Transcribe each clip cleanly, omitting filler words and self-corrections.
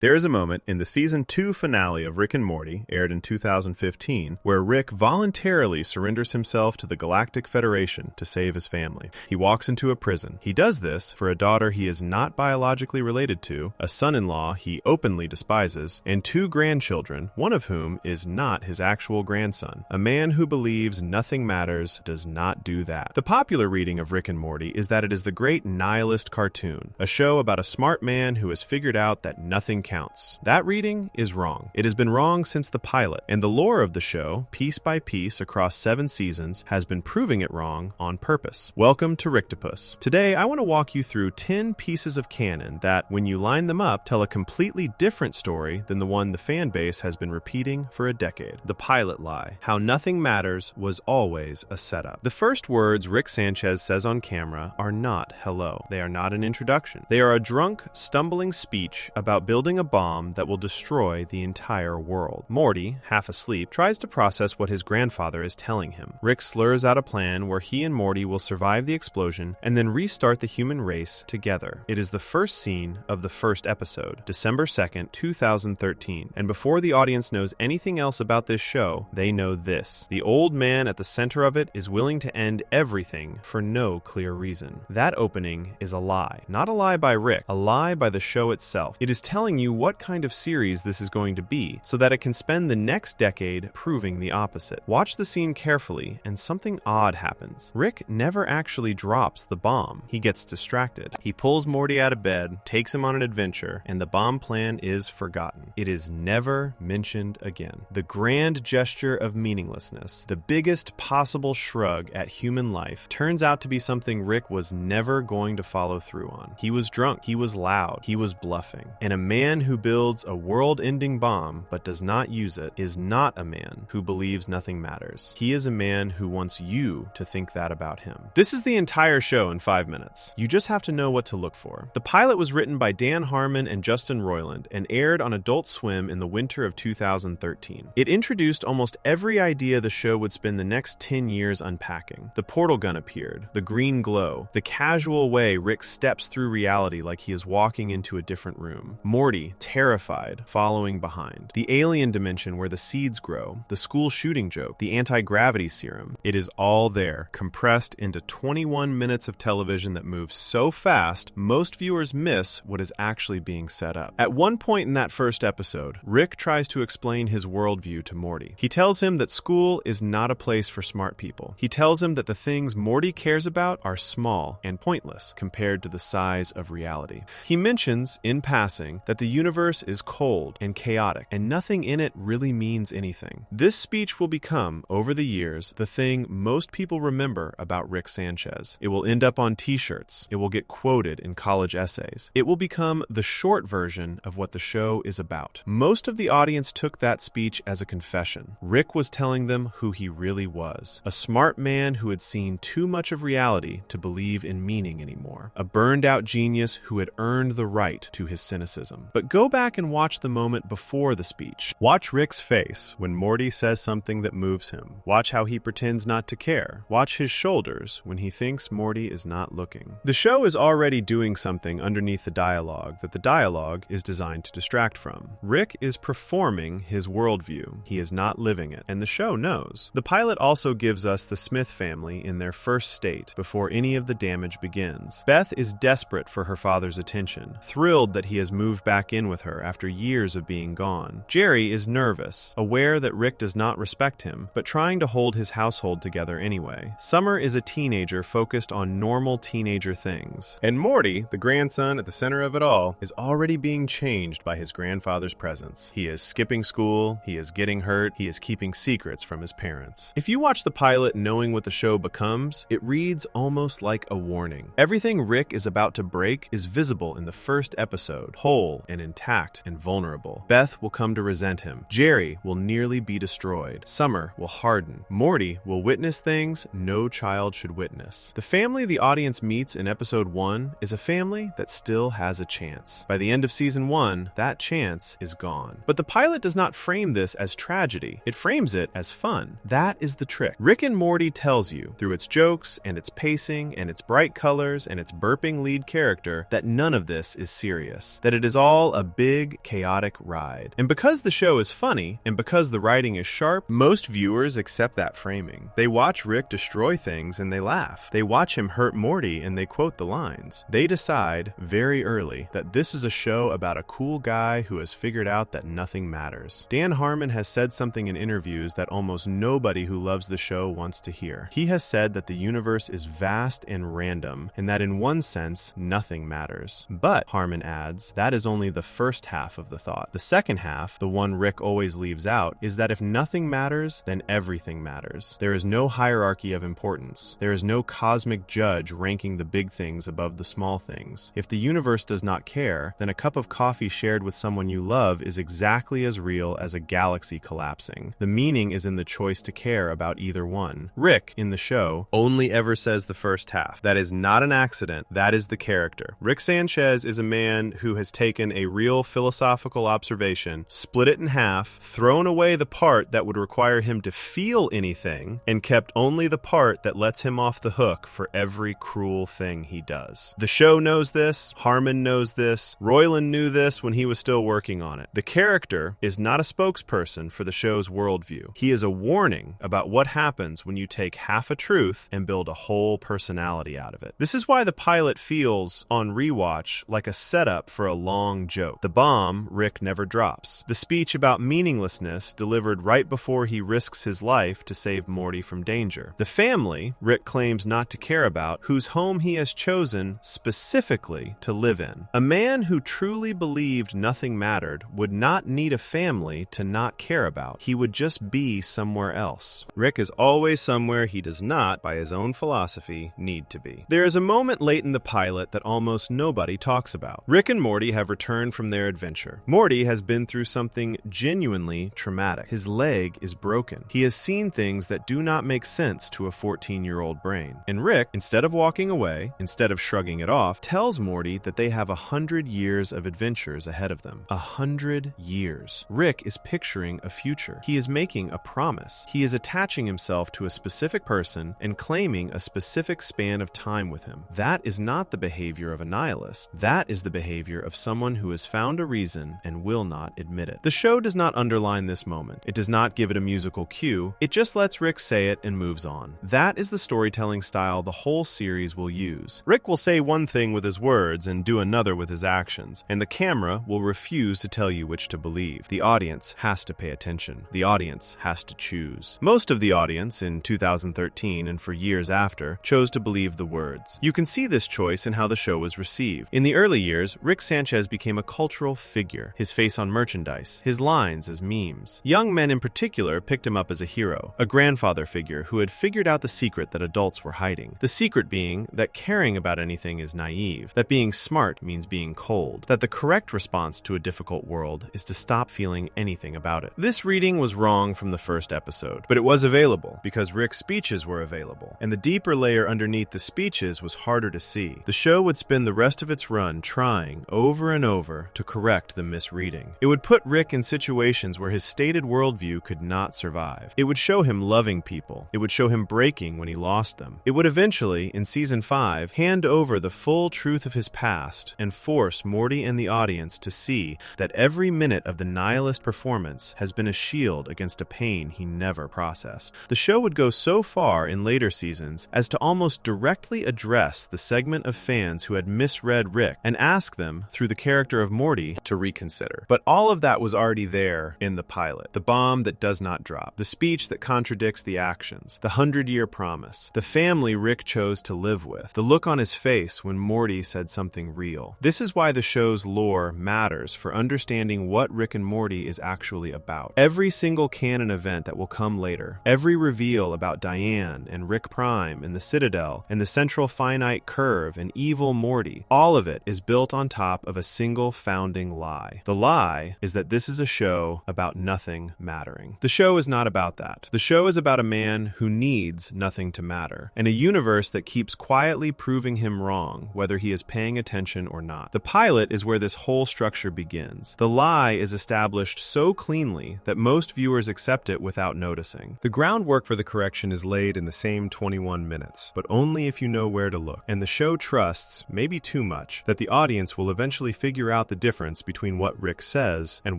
There is a moment in the Season 2 finale of Rick and Morty, aired in 2015, where Rick voluntarily surrenders himself to the Galactic Federation to save his family. He walks into a prison. He does this for a daughter he is not biologically related to, a son-in-law he openly despises, and 2 grandchildren, one of whom is not his actual grandson. A man who believes nothing matters does not do that. The popular reading of Rick and Morty is that it is the great nihilist cartoon, a show about a smart man who has figured out that nothing counts. That reading is wrong. It has been wrong since the pilot, and the lore of the show, piece by piece across 7 seasons, has been proving it wrong on purpose. Welcome to Ricktopus. Today, I want to walk you through 10 pieces of canon that, when you line them up, tell a completely different story than the one the fan base has been repeating for a decade. The pilot lie. How nothing matters was always a setup. The first words Rick Sanchez says on camera are not hello. They are not an introduction. They are a drunk, stumbling speech about building a bomb that will destroy the entire world. Morty, half asleep, tries to process what his grandfather is telling him. Rick slurs out a plan where he and Morty will survive the explosion and then restart the human race together. It is the first scene of the first episode, December 2nd, 2013, and before the audience knows anything else about this show, they know this. The old man at the center of it is willing to end everything for no clear reason. That opening is a lie. Not a lie by Rick, a lie by the show itself. It is telling you what kind of series this is going to be, so that it can spend the next decade proving the opposite. Watch the scene carefully, and something odd happens. Rick never actually drops the bomb. He gets distracted. He pulls Morty out of bed, takes him on an adventure, and the bomb plan is forgotten. It is never mentioned again. The grand gesture of meaninglessness, the biggest possible shrug at human life, turns out to be something Rick was never going to follow through on. He was drunk. He was loud. He was bluffing. And a man who builds a world-ending bomb but does not use it is not a man who believes nothing matters. He is a man who wants you to think that about him. This is the entire show in 5 minutes. You just have to know what to look for. The pilot was written by Dan Harmon and Justin Roiland and aired on Adult Swim in the winter of 2013. It introduced almost every idea the show would spend the next 10 years unpacking. The portal gun appeared, the green glow, the casual way Rick steps through reality like he is walking into a different room. Morty, terrified, following behind. The alien dimension where the seeds grow, the school shooting joke, the anti-gravity serum. It is all there, compressed into 21 minutes of television that moves so fast, most viewers miss what is actually being set up. At one point in that first episode, Rick tries to explain his worldview to Morty. He tells him that school is not a place for smart people. He tells him that the things Morty cares about are small and pointless compared to the size of reality. He mentions, in passing, that the universe is cold and chaotic, and nothing in it really means anything. This speech will become, over the years, the thing most people remember about Rick Sanchez. It will end up on t-shirts. It will get quoted in college essays. It will become the short version of what the show is about. Most of the audience took that speech as a confession. Rick was telling them who he really was. A smart man who had seen too much of reality to believe in meaning anymore. A burned-out genius who had earned the right to his cynicism. But go back and watch the moment before the speech. Watch Rick's face when Morty says something that moves him. Watch how he pretends not to care. Watch his shoulders when he thinks Morty is not looking. The show is already doing something underneath the dialogue that the dialogue is designed to distract from. Rick is performing his worldview. He is not living it, and the show knows. The pilot also gives us the Smith family in their first state before any of the damage begins. Beth is desperate for her father's attention, thrilled that he has moved back in with her after years of being gone. Jerry is nervous, aware that Rick does not respect him, but trying to hold his household together anyway. Summer is a teenager focused on normal teenager things. And Morty, the grandson at the center of it all, is already being changed by his grandfather's presence. He is skipping school, he is getting hurt, he is keeping secrets from his parents. If you watch the pilot knowing what the show becomes, it reads almost like a warning. Everything Rick is about to break is visible in the first episode, whole and intact and vulnerable. Beth will come to resent him. Jerry will nearly be destroyed. Summer will harden. Morty will witness things no child should witness. The family the audience meets in episode 1 is a family that still has a chance. By the end of season 1, that chance is gone. But the pilot does not frame this as tragedy. It frames it as fun. That is the trick. Rick and Morty tells you, through its jokes and its pacing and its bright colors and its burping lead character, that none of this is serious. That it is all all a big, chaotic ride. And because the show is funny, and because the writing is sharp, most viewers accept that framing. They watch Rick destroy things and they laugh. They watch him hurt Morty and they quote the lines. They decide, very early, that this is a show about a cool guy who has figured out that nothing matters. Dan Harmon has said something in interviews that almost nobody who loves the show wants to hear. He has said that the universe is vast and random, and that in one sense, nothing matters. But, Harmon adds, that is only the first half of the thought. The second half, the one Rick always leaves out, is that if nothing matters, then everything matters. There is no hierarchy of importance. There is no cosmic judge ranking the big things above the small things. If the universe does not care, then a cup of coffee shared with someone you love is exactly as real as a galaxy collapsing. The meaning is in the choice to care about either one. Rick, in the show, only ever says the first half. That is not an accident. That is the character. Rick Sanchez is a man who has taken a real philosophical observation, split it in half, thrown away the part that would require him to feel anything, and kept only the part that lets him off the hook for every cruel thing he does. The show knows this. Harmon knows this. Roiland knew this when he was still working on it. The character is not a spokesperson for the show's worldview. He is a warning about what happens when you take half a truth and build a whole personality out of it. This is why the pilot feels, on rewatch, like a setup for a long joke. The bomb Rick never drops. The speech about meaninglessness delivered right before he risks his life to save Morty from danger. The family Rick claims not to care about, whose home he has chosen specifically to live in. A man who truly believed nothing mattered would not need a family to not care about. He would just be somewhere else. Rick is always somewhere he does not, by his own philosophy, need to be. There is a moment late in the pilot that almost nobody talks about. Rick and Morty have returned from their adventure. Morty has been through something genuinely traumatic. His leg is broken. He has seen things that do not make sense to a 14-year-old brain. And Rick, instead of walking away, instead of shrugging it off, tells Morty that they have 100 years of adventures ahead of them. 100 years. Rick is picturing a future. He is making a promise. He is attaching himself to a specific person and claiming a specific span of time with him. That is not the behavior of a nihilist. That is the behavior of someone who has found a reason and will not admit it. The show does not underline this moment. It does not give it a musical cue. It just lets Rick say it and moves on. That is the storytelling style the whole series will use. Rick will say one thing with his words and do another with his actions, and the camera will refuse to tell you which to believe. The audience has to pay attention. The audience has to choose. Most of the audience in 2013 and for years after chose to believe the words. You can see this choice in how the show was received. In the early years, Rick Sanchez became a cultural figure, his face on merchandise, his lines as memes. Young men in particular picked him up as a hero, a grandfather figure who had figured out the secret that adults were hiding. The secret being that caring about anything is naive, that being smart means being cold, that the correct response to a difficult world is to stop feeling anything about it. This reading was wrong from the first episode, but it was available because Rick's speeches were available, and the deeper layer underneath the speeches was harder to see. The show would spend the rest of its run trying, over and over, to correct the misreading. It would put Rick in situations where his stated worldview could not survive. It would show him loving people. It would show him breaking when he lost them. It would eventually, in Season 5, hand over the full truth of his past and force Morty and the audience to see that every minute of the nihilist performance has been a shield against a pain he never processed. The show would go so far in later seasons as to almost directly address the segment of fans who had misread Rick and ask them, through the character of Morty, to reconsider. But all of that was already there in the pilot. The bomb that does not drop. The speech that contradicts the actions. The 100-year promise. The family Rick chose to live with. The look on his face when Morty said something real. This is why the show's lore matters for understanding what Rick and Morty is actually about. Every single canon event that will come later, every reveal about Diane and Rick Prime and the Citadel and the central finite curve and evil Morty, all of it is built on top of a single founding lie. The lie is that this is a show about nothing mattering. The show is not about that. The show is about a man who needs nothing to matter, and a universe that keeps quietly proving him wrong, whether he is paying attention or not. The pilot is where this whole structure begins. The lie is established so cleanly that most viewers accept it without noticing. The groundwork for the correction is laid in the same 21 minutes, but only if you know where to look. And the show trusts, maybe too much, that the audience will eventually figure out out the difference between what Rick says and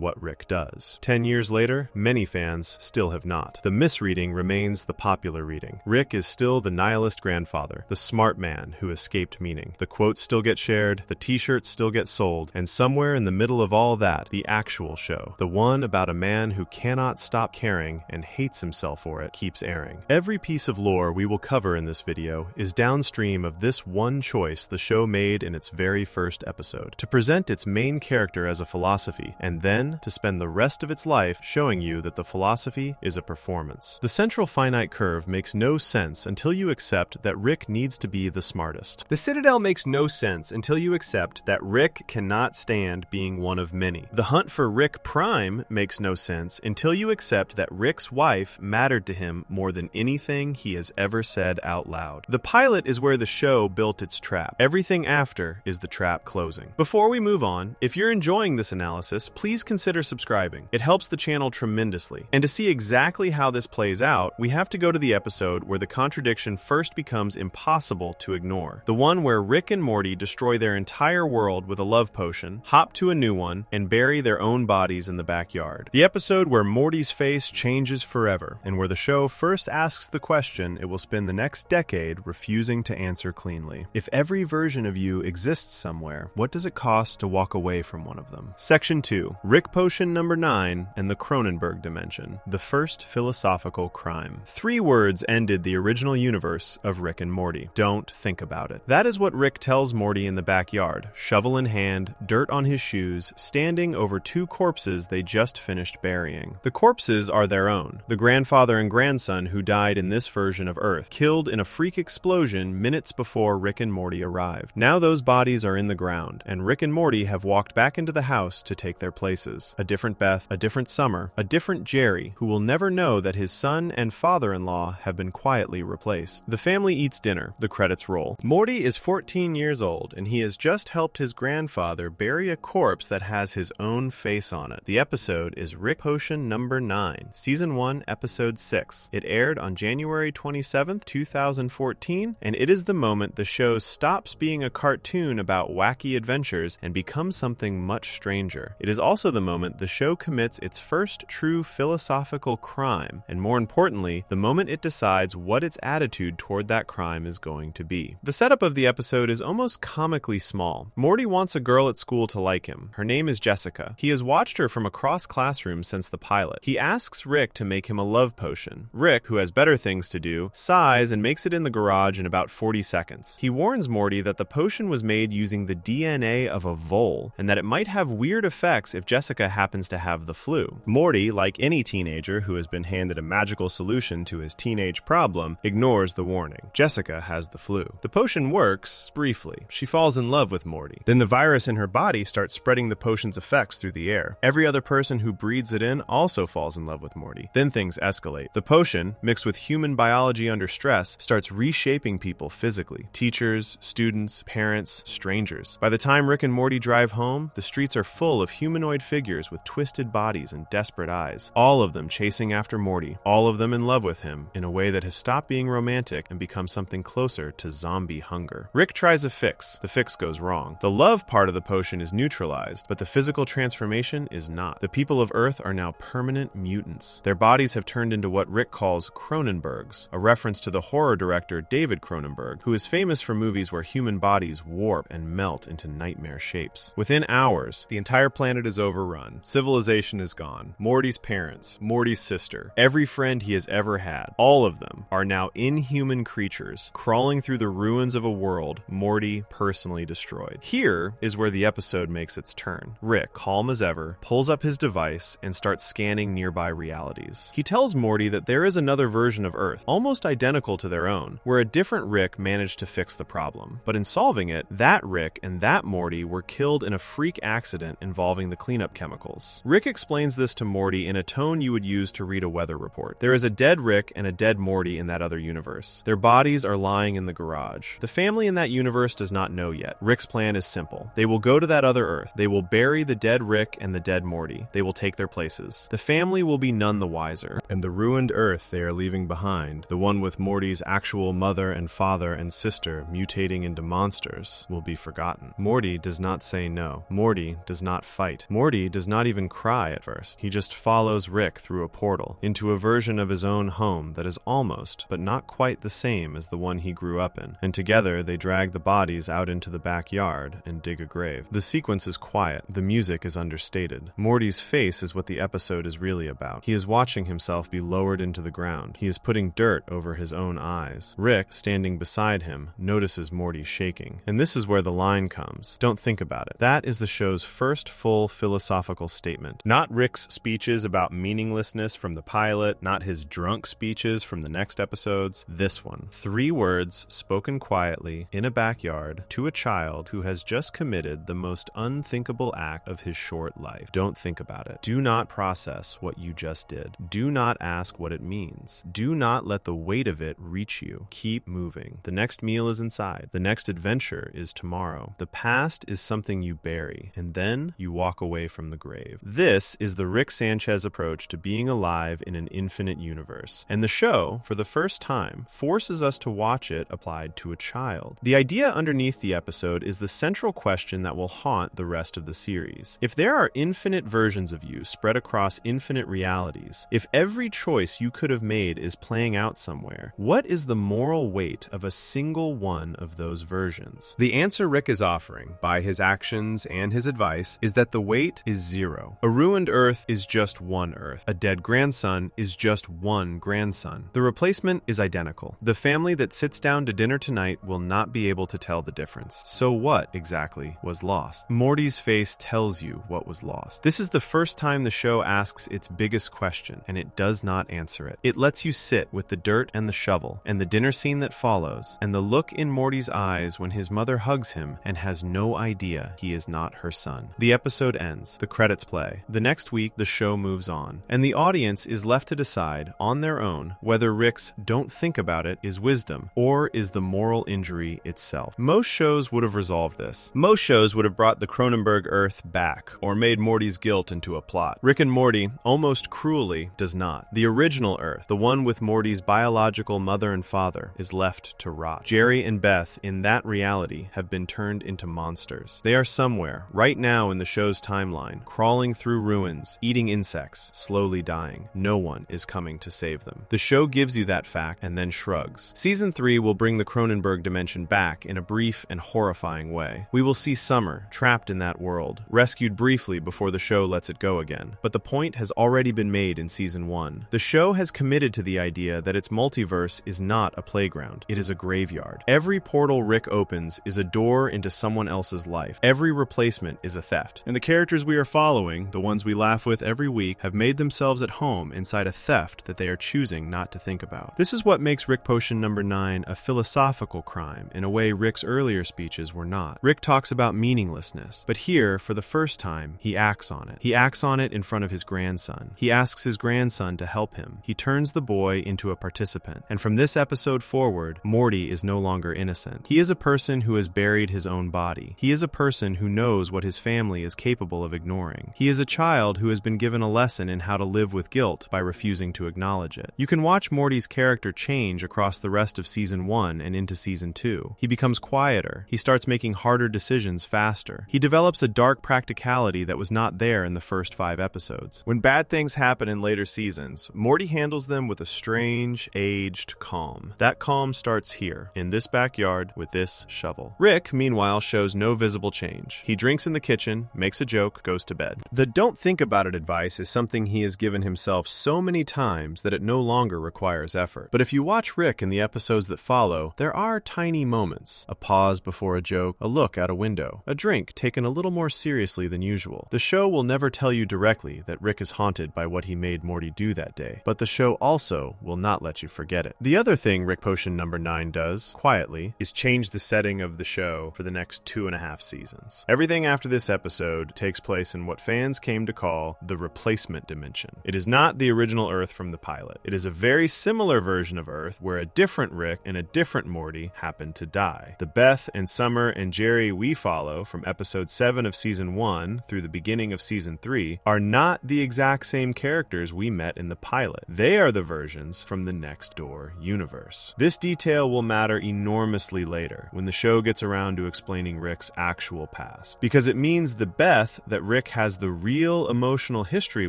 what Rick does. 10 years later, many fans still have not. The misreading remains the popular reading. Rick is still the nihilist grandfather, the smart man who escaped meaning. The quotes still get shared, the t-shirts still get sold, and somewhere in the middle of all that, the actual show, the one about a man who cannot stop caring and hates himself for it, keeps airing. Every piece of lore we will cover in this video is downstream of this one choice the show made in its very first episode, to present its main character as a philosophy, and then to spend the rest of its life showing you that the philosophy is a performance. The central finite curve makes no sense until you accept that Rick needs to be the smartest. The Citadel makes no sense until you accept that Rick cannot stand being one of many. The hunt for Rick Prime makes no sense until you accept that Rick's wife mattered to him more than anything he has ever said out loud. The pilot is where the show built its trap. Everything after is the trap closing. Before we move on, if you're enjoying this analysis, please consider subscribing. It helps the channel tremendously. And to see exactly how this plays out, we have to go to the episode where the contradiction first becomes impossible to ignore. The one where Rick and Morty destroy their entire world with a love potion, hop to a new one, and bury their own bodies in the backyard. The episode where Morty's face changes forever, and where the show first asks the question it will spend the next decade refusing to answer cleanly. If every version of you exists somewhere, what does it cost to walk away from one of them? Section 2. Rick Potion number 9 and the Cronenberg Dimension. The first philosophical crime. 3 words ended the original universe of Rick and Morty. Don't think about it. That is what Rick tells Morty in the backyard, shovel in hand, dirt on his shoes, standing over 2 corpses they just finished burying. The corpses are their own. The grandfather and grandson who died in this version of Earth, killed in a freak explosion minutes before Rick and Morty arrived. Now those bodies are in the ground, and Rick and Morty have walked back into the house to take their places. A different Beth, a different Summer, a different Jerry, who will never know that his son and father-in-law have been quietly replaced. The family eats dinner. The credits roll. Morty is 14 years old, and he has just helped his grandfather bury a corpse that has his own face on it. The episode is Rick Potion number 9, Season 1, Episode 6. It aired on January 27th, 2014, and it is the moment the show stops being a cartoon about wacky adventures and becomes something much stranger. It is also the moment the show commits its first true philosophical crime, and more importantly, the moment it decides what its attitude toward that crime is going to be. The setup of the episode is almost comically small. Morty wants a girl at school to like him. Her name is Jessica. He has watched her from across classrooms since the pilot. He asks Rick to make him a love potion. Rick, who has better things to do, sighs and makes it in the garage in about 40 seconds. He warns Morty that the potion was made using the DNA of a vole, and that it might have weird effects if Jessica happens to have the flu. Morty, like any teenager who has been handed a magical solution to his teenage problem, ignores the warning. Jessica has the flu. The potion works, briefly. She falls in love with Morty. Then the virus in her body starts spreading the potion's effects through the air. Every other person who breathes it in also falls in love with Morty. Then things escalate. The potion, mixed with human biology under stress, starts reshaping people physically. Teachers, students, parents, strangers. By the time Rick and Morty drive home, the streets are full of humanoid figures with twisted bodies and desperate eyes. All of them chasing after Morty. All of them in love with him in a way that has stopped being romantic and become something closer to zombie hunger. Rick tries a fix. The fix goes wrong. The love part of the potion is neutralized, but the physical transformation is not. The people of Earth are now permanent mutants. Their bodies have turned into what Rick calls Cronenbergs, a reference to the horror director David Cronenberg, who is famous for movies where human bodies warp and melt into nightmare shapes. Within hours, the entire planet is overrun. Civilization is gone. Morty's parents, Morty's sister, every friend he has ever had, all of them are now inhuman creatures crawling through the ruins of a world Morty personally destroyed. Here is where the episode makes its turn. Rick, calm as ever, pulls up his device and starts scanning nearby realities. He tells Morty that there is another version of Earth, almost identical to their own, where a different Rick managed to fix the problem. But in solving it, that Rick and that Morty were killed in a freak accident involving the cleanup chemicals. Rick explains this to Morty in a tone you would use to read a weather report. There is a dead Rick and a dead Morty in that other universe. Their bodies are lying in the garage. The family in that universe does not know yet. Rick's plan is simple. They will go to that other Earth. They will bury the dead Rick and the dead Morty. They will take their places. The family will be none the wiser. And the ruined Earth they are leaving behind, the one with Morty's actual mother and father and sister mutating into monsters, will be forgotten. Morty does not say no. Morty does not fight. Morty does not even cry at first. He just follows Rick through a portal into a version of his own home that is almost, but not quite the same as the one he grew up in. And together they drag the bodies out into the backyard and dig a grave. The sequence is quiet. The music is understated. Morty's face is what the episode is really about. He is watching himself be lowered into the ground. He is putting dirt over his own eyes. Rick, standing beside him, notices Morty shaking. And this is where the line comes. Don't think about it. That is the show's first full philosophical statement. Not Rick's speeches about meaninglessness from the pilot, not his drunk speeches from the next episodes. This one. 3 words spoken quietly in a backyard to a child who has just committed the most unthinkable act of his short life. Don't think about it. Do not process what you just did. Do not ask what it means. Do not let the weight of it reach you. Keep moving. The next meal is inside. The next adventure is tomorrow. The past is something you bury, and then you walk away from the grave. This is the Rick Sanchez approach to being alive in an infinite universe. And the show, for the first time, forces us to watch it applied to a child. The idea underneath the episode is the central question that will haunt the rest of the series. If there are infinite versions of you spread across infinite realities, if every choice you could have made is playing out somewhere, what is the moral weight of a single one of those versions? The answer Rick is offering, by his actions and his advice, is that the weight is 0. A ruined Earth is just one Earth. A dead grandson is just one grandson. The replacement is identical. The family that sits down to dinner tonight will not be able to tell the difference. So what exactly was lost? Morty's face tells you what was lost. This is the first time the show asks its biggest question, and it does not answer it. It lets you sit with the dirt and the shovel, and the dinner scene that follows, and the look in Morty's eyes when his mother hugs him and has no idea he is not her son. The episode ends. The credits play. The next week, the show moves on, and the audience is left to decide, on their own, whether Rick's "don't think about it" is wisdom, or is the moral injury itself. Most shows would have resolved this. Most shows would have brought the Cronenberg Earth back, or made Morty's guilt into a plot. Rick and Morty, almost cruelly, does not. The original Earth, the one with Morty's biological mother and father, is left to rot. Jerry and Beth, in that reality, have been turned into monsters. They are somewhere, right now in the show's timeline, crawling through ruins, eating insects, slowly dying. No one is coming to save them. The show gives you that fact and then shrugs. Season 3 will bring the Cronenberg dimension back in a brief and horrifying way. We will see Summer, trapped in that world, rescued briefly before the show lets it go again. But the point has already been made in Season 1. The show has committed to the idea that its multiverse is not a playground. It is a graveyard. Every portal Rick opens is a door into someone else's life. Every replacement is a theft. And the characters we are following, the ones we laugh with every week, have made themselves at home inside a theft that they are choosing not to think about. This is what makes Rick Potion number 9 a philosophical crime in a way Rick's earlier speeches were not. Rick talks about meaninglessness, but here, for the first time, he acts on it. He acts on it in front of his grandson. He asks his grandson to help him. He turns the boy into a participant. And from this episode forward, Morty is no longer innocent. He is a person who has buried his own body. He is a person who knows what his family is capable of ignoring. He is a child who has been given a lesson in how to live with guilt by refusing to acknowledge it. You can watch Morty's character change across the rest of Season 1 and into Season 2. He becomes quieter. He starts making harder decisions faster. He develops a dark practicality that was not there in the first 5 episodes. When bad things happen in later seasons, Morty handles them with a strange, aged calm. That calm starts here, in this backyard, with this shovel. Rick, meanwhile, shows no visible change. He drinks in the kitchen, makes a joke, goes to bed. The "don't think about it" advice is something he has given himself so many times that it no longer requires effort. But if you watch Rick in the episodes that follow, there are tiny moments. A pause before a joke, a look out a window, a drink taken a little more seriously than usual. The show will never tell you directly that Rick is haunted by what he made Morty do that day, but the show also will not let you forget it. The other thing Rick Potion number 9 does, quietly, is change the setting of the show for the next 2.5 seasons. Everything after this episode takes place in what fans came to call the replacement dimension. It is not the original Earth from the pilot. It is a very similar version of Earth where a different Rick and a different Morty happen to die. The Beth and Summer and Jerry we follow from episode 7 of Season 1 through the beginning of Season 3 are not the exact same characters we met in the pilot. They are the versions from the next door universe. This detail will matter enormously later when the show gets around to explaining Rick's actual past, because it means the Beth that Rick has the real emotional history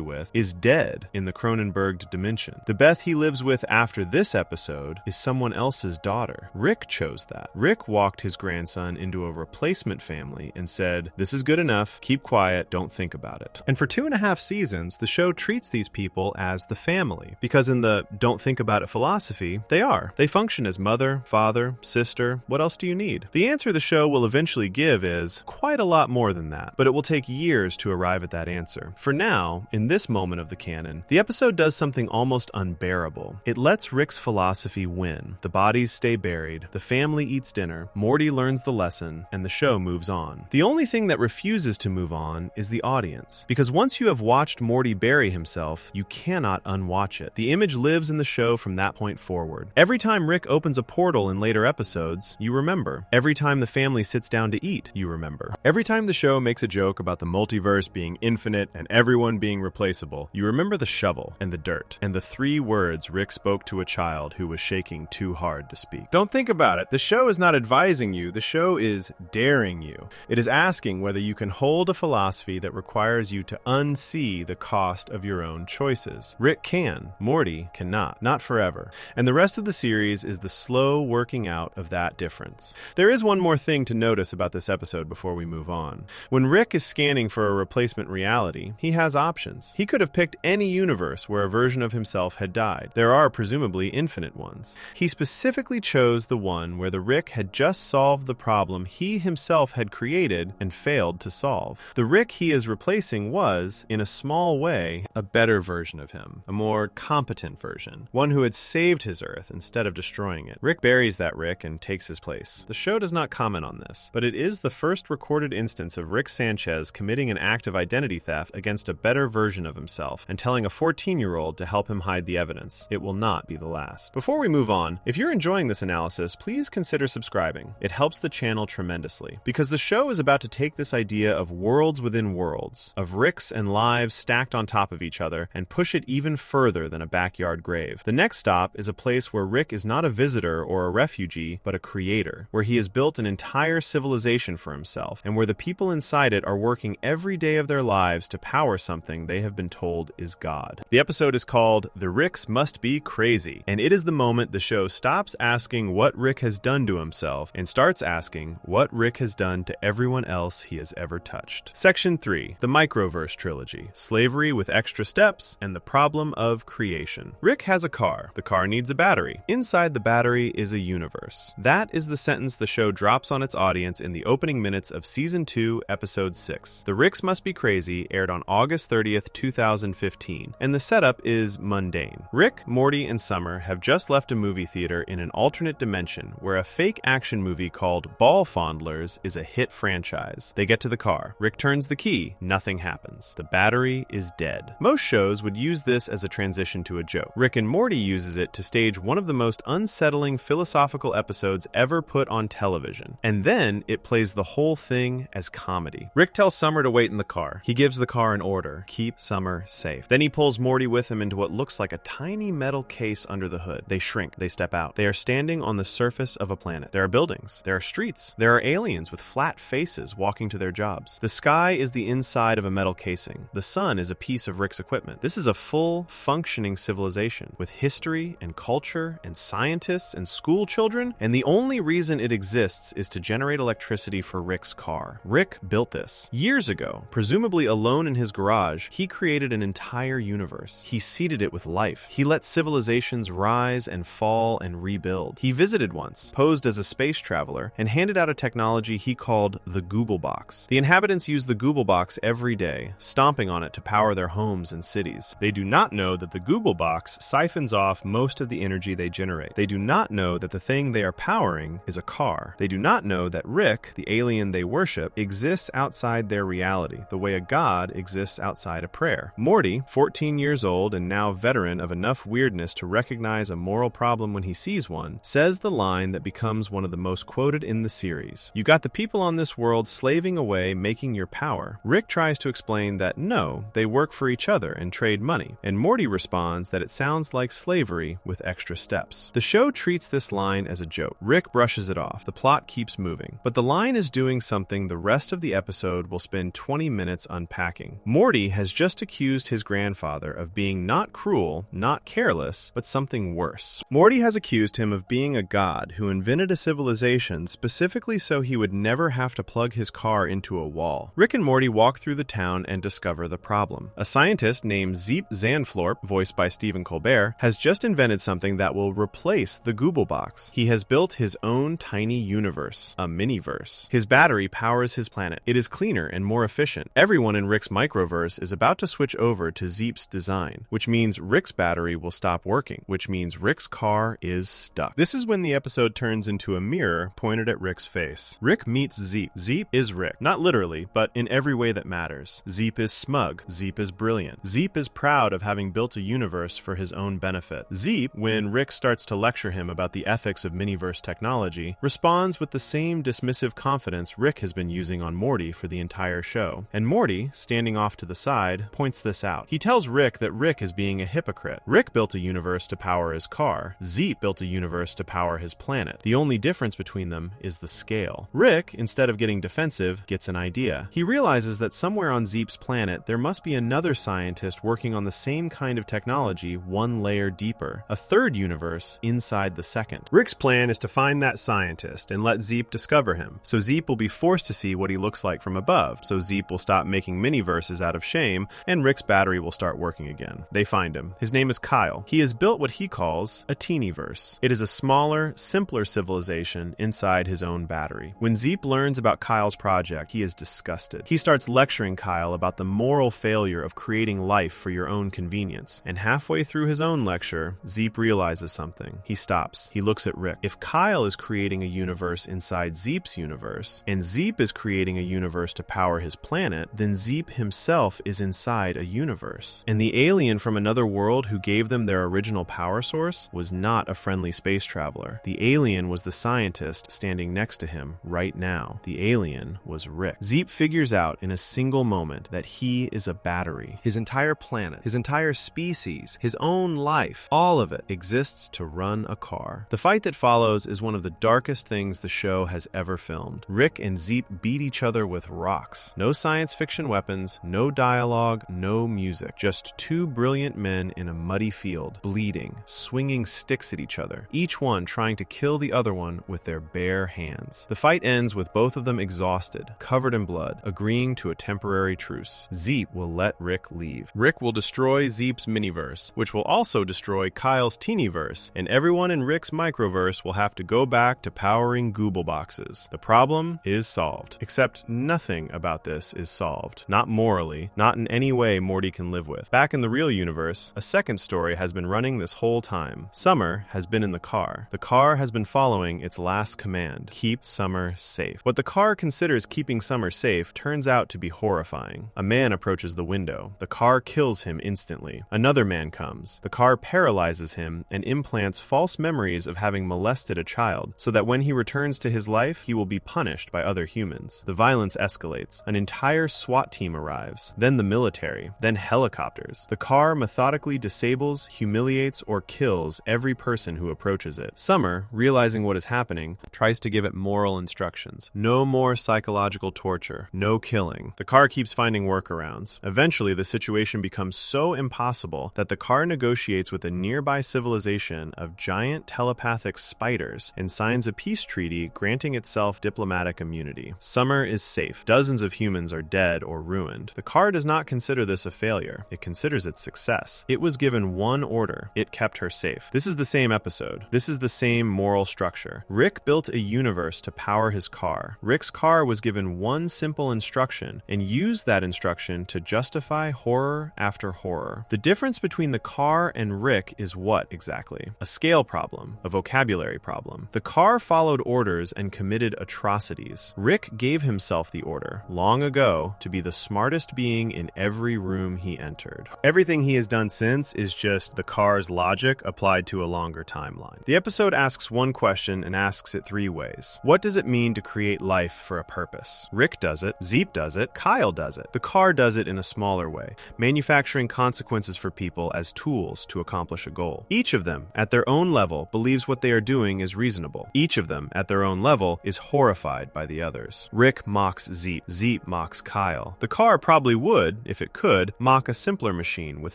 with is dead in the Cronenberg dimension. The Beth he lives with after this episode is someone else's daughter. Rick chose that. Rick walked his grandson into a replacement family and said, "This is good enough, keep quiet, don't think about it." And for 2.5 seasons, the show treats these people as the family, because in the don't think about it philosophy, they are. They function as mother, father, sister. What else do you need? The answer the show will eventually give is quite a lot more than that, but it will take years to arrive at that answer. For now, in this moment of the canon, the episode does something almost unbearable. It lets Rick's philosophy win. The bodies stay buried, the family eats dinner, Morty learns the lesson, and the show moves on. The only thing that refuses to move on is the audience, because once you have watched Morty bury himself, you cannot unwatch it. The image lives in the show from that point forward. Every time Rick opens a portal in later episodes, you remember. Every time the family sits down to eat, you remember. Every time the show makes a joke about the multiverse being infinite and everyone being replaceable, you remember the shovel and the dirt and the 3 words Rick spoke to a child who was shaking too hard to speak. Don't think about it. The show is not advising you. The show is daring you. It is asking whether you can hold a philosophy that requires you to unsee the cost of your own choices. Rick can. Morty cannot. Not forever. And the rest of the series is the slow working out of that difference. There is one more thing to notice about this episode before we move on. When Rick is scanning for a replacement reality, he has options. He could have picked any universe where a version of himself had died. There are presumably infinite ones. He specifically chose the one where the Rick had just solved the problem he himself had created and failed to solve. The Rick he is replacing was, in a small way, a better version of him, a more competent version, one who had saved his Earth instead of destroying it. Rick buries that Rick and takes his place. The show does not comment on this, but it is the first recorded instance of Rick Sanchez committing an act of identity theft against a better version of himself and telling a 14-year-old to help him hide the evidence. It will not be the last. Before we move on, if you're enjoying this analysis, please consider subscribing. It helps the channel tremendously, because the show is about to take this idea of worlds within worlds, of Ricks and lives stacked on top of each other, and push it even further than a backyard grave. The next stop is a place where Rick is not a visitor or a refugee, but a creator, where he has built an entire civilization for himself, and where the people inside it are working every day of their lives to power something they have been told is God. The episode is called The Ricks Must Be Crazy, and it is the moment the show stops asking what Rick has done to himself and starts asking what Rick has done to everyone else he has ever touched. Section 3, the Microverse trilogy, slavery with extra steps, and the problem of creation. Rick has a car. The car needs a battery. Inside the battery is a universe. That is the sentence the show drops on its audience in the opening minutes of Season 2, Episode 6. The Ricks Must Be Crazy aired on August 30th, 2015, and the setup is mundane. Rick, Morty, and Summer have just left a movie theater in an alternate dimension where a fake action movie called Ball Fondlers is a hit franchise. They get to the car. Rick turns the key. Nothing happens. The battery is dead. Most shows would use this as a transition to a joke. Rick and Morty uses it to stage one of the most unsettling philosophical episodes ever put on television. And then it plays the whole thing as comedy. Rick tells Summer to wait in the car. He gives the car an order. Keep Summer safe. Then he pulls Morty with him into what looks like a tiny metal case under the hood. They shrink. They step out. They are standing on the surface of a planet. There are buildings. There are streets. There are aliens with flat faces walking to their jobs. The sky is the inside of a metal casing. The sun is a piece of Rick's equipment. This is a full, functioning civilization with history and culture and scientists and school children, and the only reason it exists is to generate electricity for Rick's car. Rick built this. Years ago, presumably alone in his garage, he created an entire universe. He seeded it with life. He let civilizations rise and fall and rebuild. He visited once, posed as a space traveler, and handed out a technology he called the Google Box. The inhabitants use the Google Box every day, stomping on it to power their homes and cities. They do not know that the Google Box siphons off most of the energy they generate. They do not know that the thing they are powering is a car. They do not know that Rick, the alien they worship, exists outside their reality, the way a god exists outside a prayer. Morty, 14 years old and now veteran of enough weirdness to recognize a moral problem when he sees one, says the line that becomes one of the most quoted in the series. You got the people on this world slaving away making your power. Rick tries to explain that no, they work for each other and trade money, and Morty responds that it sounds like slavery with extra steps. The show treats this line as a joke. Rick brushes it off. The plot keeps moving. But the line is doing something something the rest of the episode will spend 20 minutes unpacking. Morty has just accused his grandfather of being not cruel, not careless, but something worse. Morty has accused him of being a god who invented a civilization specifically so he would never have to plug his car into a wall. Rick and Morty walk through the town and discover the problem. A scientist named Zeep Zandflorp, voiced by Stephen Colbert, has just invented something that will replace the Google box. He has built his own tiny universe, a miniverse. His battery powers his planet. It is cleaner and more efficient. Everyone in Rick's Microverse is about to switch over to Zeep's design, which means Rick's battery will stop working, which means Rick's car is stuck. This is when the episode turns into a mirror pointed at Rick's face. Rick meets Zeep. Zeep is Rick. Not literally, but in every way that matters. Zeep is smug. Zeep is brilliant. Zeep is proud of having built a universe for his own benefit. Zeep, when Rick starts to lecture him about the ethics of miniverse technology, responds with the same dismissive confidence Rick has been using on Morty for the entire show. And Morty, standing off to the side, points this out. He tells Rick that Rick is being a hypocrite. Rick built a universe to power his car. Zeep built a universe to power his planet. The only difference between them is the scale. Rick, instead of getting defensive, gets an idea. He realizes that somewhere on Zeep's planet there must be another scientist working on the same kind of technology one layer deeper. A third universe inside the second. Rick's plan is to find that scientist and let Zeep discover him. So Zeep will be forced to see what he looks like from above. So Zeep will stop making miniverses out of shame and Rick's battery will start working again. They find him. His name is Kyle. He has built what he calls a teeniverse. It is a smaller, simpler civilization inside his own battery. When Zeep learns about Kyle's project, he is disgusted. He starts lecturing Kyle about the moral failure of creating life for your own convenience. And halfway through his own lecture, Zeep realizes something. He stops. He looks at Rick. If Kyle is creating a universe inside Zeep's universe, and Zeep is creating a universe to power his planet, then Zeep himself is inside a universe. And the alien from another world who gave them their original power source was not a friendly space traveler. The alien was the scientist standing next to him right now. The alien was Rick. Zeep figures out in a single moment that he is a battery. His entire planet, his entire species, his own life, all of it exists to run a car. The fight that follows is one of the darkest things the show has ever filmed. Rick and Zeep beat each other with rocks. No science fiction weapons, no dialogue, no music. Just two brilliant men in a muddy field, bleeding, swinging sticks at each other, each one trying to kill the other one with their bare hands. The fight ends with both of them exhausted, covered in blood, agreeing to a temporary truce. Zeep will let Rick leave. Rick will destroy Zeep's miniverse, which will also destroy Kyle's teeniverse, and everyone in Rick's microverse will have to go back to powering Google boxes. The problem is solved. Except nothing about this is solved. Not morally, not in any way Morty can live with. Back in the real universe, a second story has been running this whole time. Summer has been in the car. The car has been following its last command: keep Summer safe. What the car considers keeping Summer safe turns out to be horrifying. A man approaches the window. The car kills him instantly. Another man comes. The car paralyzes him and implants false memories of having molested a child, so that when he returns to his life, he will be punished by other humans. The violence escalates. An entire SWAT team arrives. Then the military. Then helicopters. The car methodically disables, humiliates, or kills every person who approaches it. Summer, realizing what is happening, tries to give it moral instructions. No more psychological torture. No killing. The car keeps finding workarounds. Eventually, the situation becomes so impossible that the car negotiates with a nearby civilization of giant telepathic spiders and signs a peace treaty granting itself diplomatic immunity. Summer is safe. Dozens of humans are dead or ruined. The car does not consider this a failure. It considers it success. It was given one order. It kept her safe. This is the same episode. This is the same moral structure. Rick built a universe to power his car. Rick's car was given one simple instruction and used that instruction to justify horror after horror. The difference between the car and Rick is what exactly? A scale problem, a vocabulary problem. The car followed orders and committed atrocities. Rick gave himself the order, long ago, to be the smartest being in every room he entered. Everything he has done since is just the car's logic applied to a longer timeline. The episode asks one question and asks it three ways. What does it mean to create life for a purpose? Rick does it, Zeep does it, Kyle does it. The car does it in a smaller way, manufacturing consequences for people as tools to accomplish a goal. Each of them, at their own level, believes what they are doing is reasonable. Each of them, at their own level, is horrified by the others. Rick mocks Zeep. Zeep mocks Kyle. The car probably would, if it could, mock a simpler machine with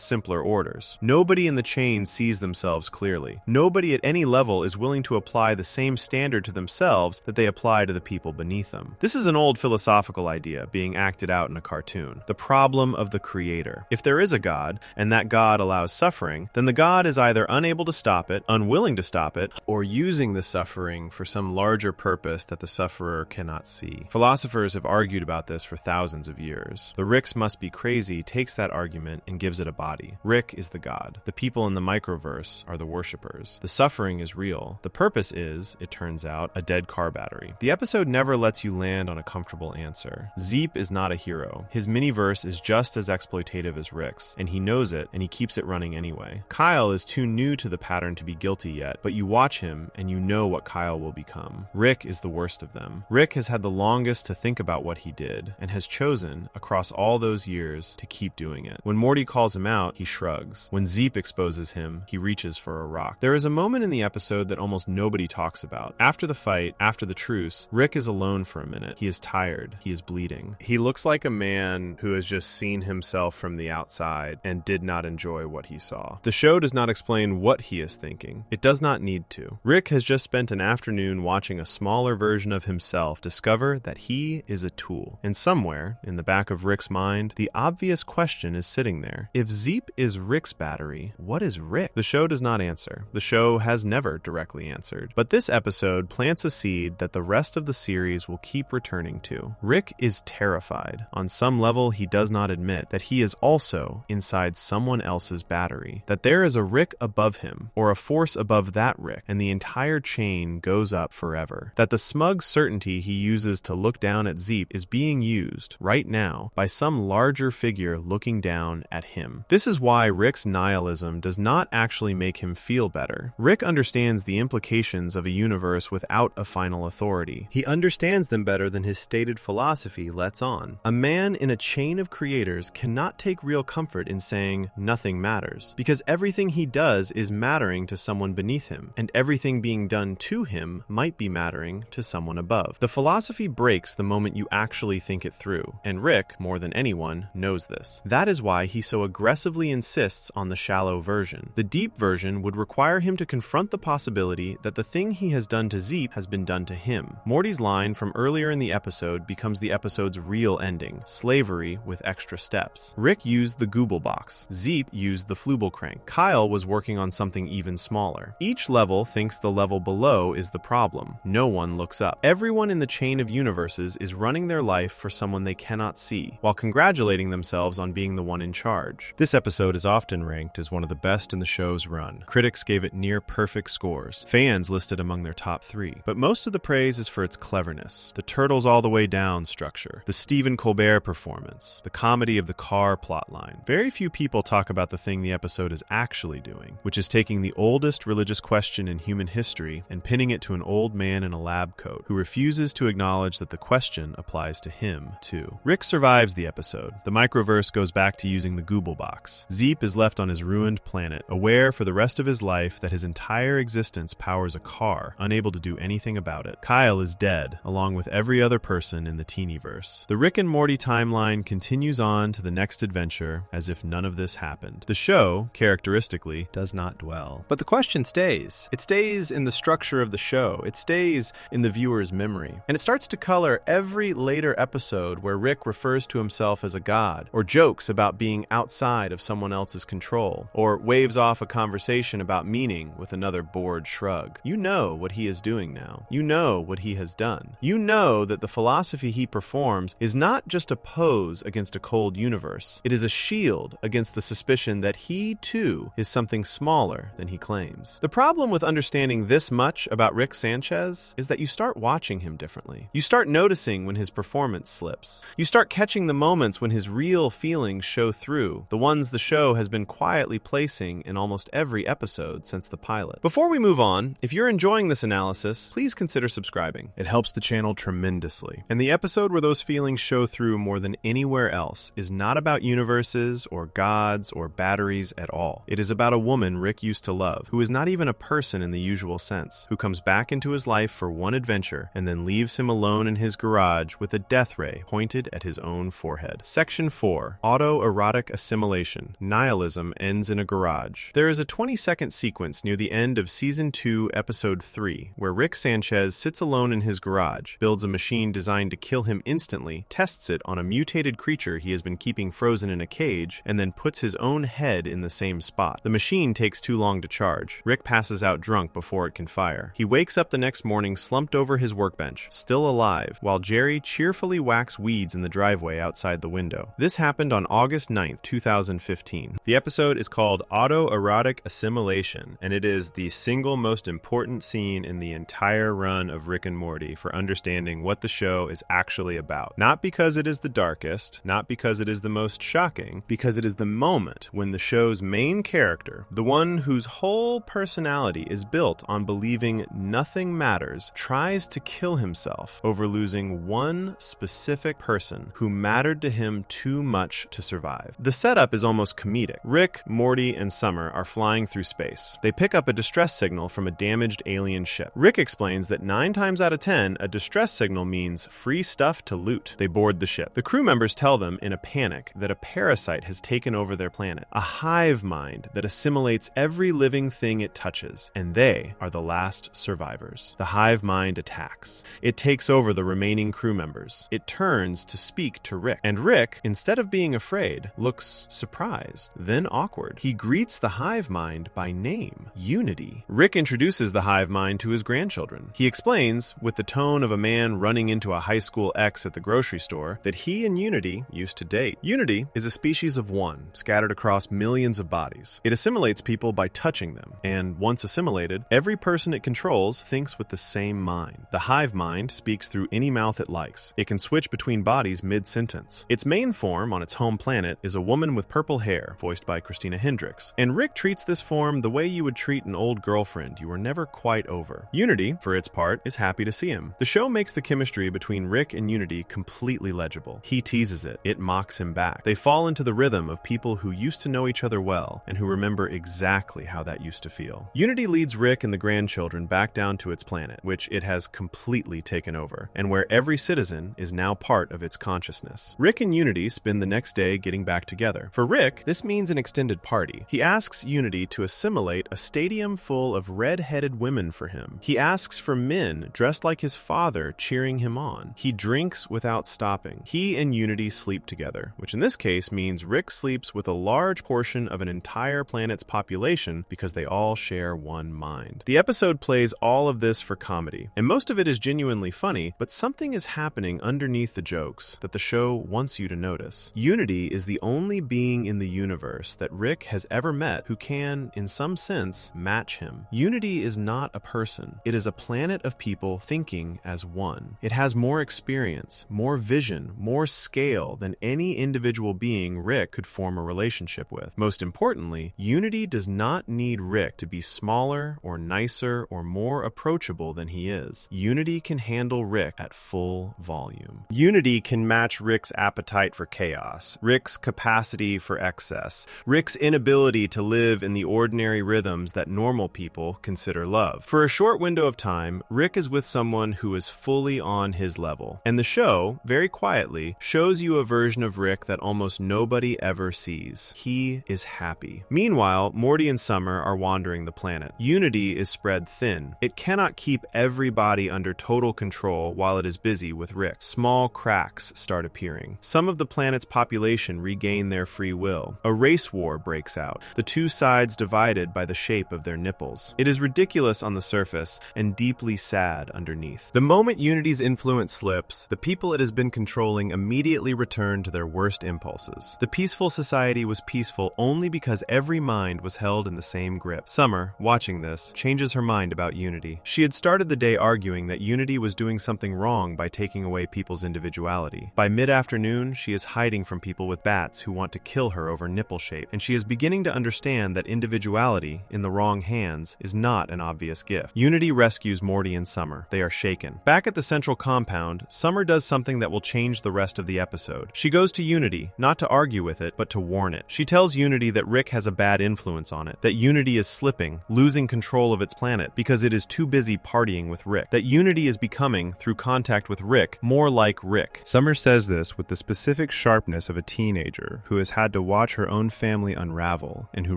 simpler orders. Nobody in the chain sees themselves clearly. Nobody at any level is willing to apply the same standard to themselves that they apply to the people beneath them. This is an old philosophical idea being acted out in a cartoon. The problem of the creator. If there is a God, and that God allows suffering, then the God is either unable to stop it, unwilling to stop it, or using the suffering for some larger purpose that the sufferer cannot see. Philosophers have argued about this for thousands of years. The Ricks Must Be Crazy takes that argument and gives it a body. Rick is the God. The people in the Microverse are the worshippers. The suffering is real. The purpose is, it turns out, a dead car battery. The episode never lets you land on a comfortable answer. Zeep is not a hero. His miniverse is just as exploitative as Rick's, and he knows it, and he keeps it running anyway. Kyle is too new to the pattern to be guilty yet, but you watch him, and you know what Kyle will become. Rick is the worst of them. Rick has had the longest to think about what he did, and has chosen, across all those years, to keep doing it. When Morty calls him out, he shrugs. When Zeep exposes him, he reaches for a rock. There is a moment in the episode that almost nobody talks about. After the fight, after the truce, Rick is alone for a minute. He is tired. He is bleeding. He looks like a man who has just seen himself from the outside and did not enjoy what he saw. The show does not explain what he is thinking. It does not need to. Rick has just spent an afternoon watching a smaller version of himself discover that he is a tool. And somewhere, in the back of Rick's mind, the obvious question is sitting there. If Zeep is Rick's battery, what is Rick? The show does not answer. The show has never directly answered. But this episode plants a seed that the rest of the series will keep returning to. Rick is terrified. On some level, he does not admit that he is also inside someone else's battery, that there is a Rick above him, or a force above that Rick, and the entire chain goes up forever. That the smug certainty he uses to look down at Zeep is being used, right now, by some larger figure looking down at him. This is why Rick's nihilism does not actually make him feel better. Rick understands the implications of a universe without a final authority. He understands them better than his stated philosophy lets on. A man in a chain of creators cannot take real comfort in saying nothing matters, because everything he does is mattering to someone beneath him, and everything being done to him might be mattering to someone above. The philosophy breaks the moment you actually think it through, and Rick, more than anyone, knows this. That is why he so aggressively insists on the shallow version. The deep version would require him to confront the possibility that the thing he has done to Zeep has been done to him. Morty's line from earlier in the episode becomes the episode's real ending, slavery with extra steps. Rick used the Google box. Zeep used the Flubel crank. Kyle was working on something even smaller. Each level thinks the level below is the problem. No one looks up. Everyone in the chain of universes is running their life for someone they cannot see, while congratulating themselves on being the one in charge. This episode is often ranked as one of the best in the show's run. Critics gave it near perfect scores. Fans listed among their top 3. But most of the praise is for its cleverness, the turtles all the way down structure, the Stephen Colbert performance, the comedy of the car plotline. Very few people talk about the thing the episode is actually doing, which is taking the oldest religious question in human history and pinning it to an old man in a lab coat who refuses to acknowledge that the question applies to him, too. Rick survives the episode. The Microverse goes back to using the Google box. Zeep is left on his ruined planet, aware for the rest of his life that his entire existence powers a car, unable to do anything about it. Kyle is dead, along with every other person in the Teenyverse. The Rick and Morty timeline continues on to the next adventure as if none of this happened. The show, characteristically, does not dwell. But the question stays. It stays in the structure of the show. It stays in the viewer's memory. And it starts to color every later episode where Rick refers to himself as a god, or jokes about being outside of someone else's control, or waves off a conversation about meaning with another bored shrug. You know what he is doing now. You know what he has done. You know that the philosophy he performs is not just a pose against a cold universe. It is a shield against the suspicion that he, too, is something smaller than he claims. The problem with understanding this much about Rick Sanchez is that you start watching him differently. You start noticing when his performance slips. You start catching the moments when his real feelings show through, the ones the show has been quietly placing in almost every episode since the pilot. Before we move on, if you're enjoying this analysis, please consider subscribing. It helps the channel tremendously. And the episode where those feelings show through more than anywhere else is not about universes or gods or batteries at all. It is about a woman Rick used to love, who is not even a person in the usual sense, who comes back into his life for one adventure and then leaves him alone in his garage with a death ray pointed at his own forehead. Section 4. Autoerotic Assimilation. Nihilism ends in a garage. There is a 20-second sequence near the end of Season 2, Episode 3, where Rick Sanchez sits alone in his garage, builds a machine designed to kill him instantly, tests it on a mutated creature he has been keeping frozen in a cage, and then puts his own head in the same spot. The machine takes too long to charge. Rick passes out drunk before it can fire. He wakes up the next morning slumped over his workbench, still alive, while Jerry cheerfully whacks weeds in the driveway outside the window. This happened on August 9th, 2015. The episode is called Autoerotic Assimilation, and it is the single most important scene in the entire run of Rick and Morty for understanding what the show is actually about. Not because it is the darkest, not because it is the most shocking, because it is the moment when the show's main character, the one whose whole personality is built on believing nothing matters, tries to kill himself over losing one specific person who mattered to him too much to survive. The setup is almost comedic. Rick, Morty, and Summer are flying through space. They pick up a distress signal from a damaged alien ship. Rick explains that 9 times out of 10, a distress signal means free stuff to loot. They board the ship. The crew members tell them in a panic that a parasite has taken over their planet, a hive mind that assimilates every living thing it touches, and they are the last survivors. The hive mind attacks. It takes over the remaining crew members. It turns to speak to Rick, and Rick, instead of being afraid, looks surprised, then awkward. He greets the hive mind by name, Unity. Rick introduces the hive mind to his grandchildren. He explains, with the tone of a man running into a high school ex at the grocery store, that he and Unity used to date. Unity is a species of one, scattered across millions of bodies. It assimilates people by touching them, and once assimilated, every person it controls thinks with the same mind. The hive mind speaks through any mouth it likes. It can switch between bodies mid-sentence. Its main form on its home planet is a woman with purple hair, voiced by Christina Hendricks, and Rick treats this form the way you would treat an old girlfriend you were never quite over. Unity, for its part, is happy to see him. The show makes the chemistry between Rick and Unity completely legible. He teases it. It mocks him back. They fall into the rhythm of people who used to know each other well and who remember exactly how that used to feel. Unity leads Rick and the grandchildren back down to its planet, which it has completely taken over, and where every citizen is now part of its consciousness. Rick and Unity spend the next day getting back together. For Rick, this means an extended party. He asks Unity to assimilate a stadium full of red-headed women for him. He asks for men dressed like his father cheering him on. He drinks without stopping. He and Unity sleep together, which in this case means Rick sleeps with a large portion of an entire planet's population because they all share one mind. The episode plays all of this for comedy, and most of it is genuinely funny, but something is happening underneath the jokes that the show wants you to notice. Unity is the only being in the universe that Rick has ever met who can, in some sense, match him. Unity is not a person. It is a planet of people thinking as one. It has more experience, more vision, more scale than any individual being Rick could form a relationship with. Most importantly, Unity does not need Rick to be smaller or nicer or more approachable than he is. Unity can handle Rick at full volume. Unity can match Rick's appetite for chaos, Rick's capacity for excess, Rick's inability to live in the ordinary rhythms that normal people consider love. For a short window of time, Rick is with someone who is fully on his level, and the show, very quietly, shows you a version of Rick that almost nobody ever sees. He is happy. Meanwhile, Morty and Summer are wandering the planet. Unity is spread thin. It cannot keep everybody under total control while it is busy with Rick. Small cracks start appearing. Some of the planet's population regain their free will. A race war breaks out, the two sides divided by the shape of their nipples. It is ridiculous on the surface and deeply sad underneath. The moment Unity's influence slips, the people it has been controlling immediately return to their worst impulses. The peaceful society was peaceful only because every mind was held in the same grip. Summer, watching this, changes her mind about Unity. She had started the day arguing that Unity was doing something wrong by taking away people's individuality. By mid-afternoon, she is hiding from people with bats who want to kill her over nipple shape, and she is beginning to understand that individuality, in the wrong hands, is not an obvious gift. Unity rescues Morty and Summer. They are shaken. Back at the central compound, Summer does something that will change the rest of the episode. She goes to Unity, not to argue with it, but to warn it. She tells Unity that Rick has a bad influence on it, that Unity is slipping, losing control of its planet because it is too busy partying with Rick, that Unity is becoming becoming, through contact with Rick, more like Rick. Summer says this with the specific sharpness of a teenager who has had to watch her own family unravel and who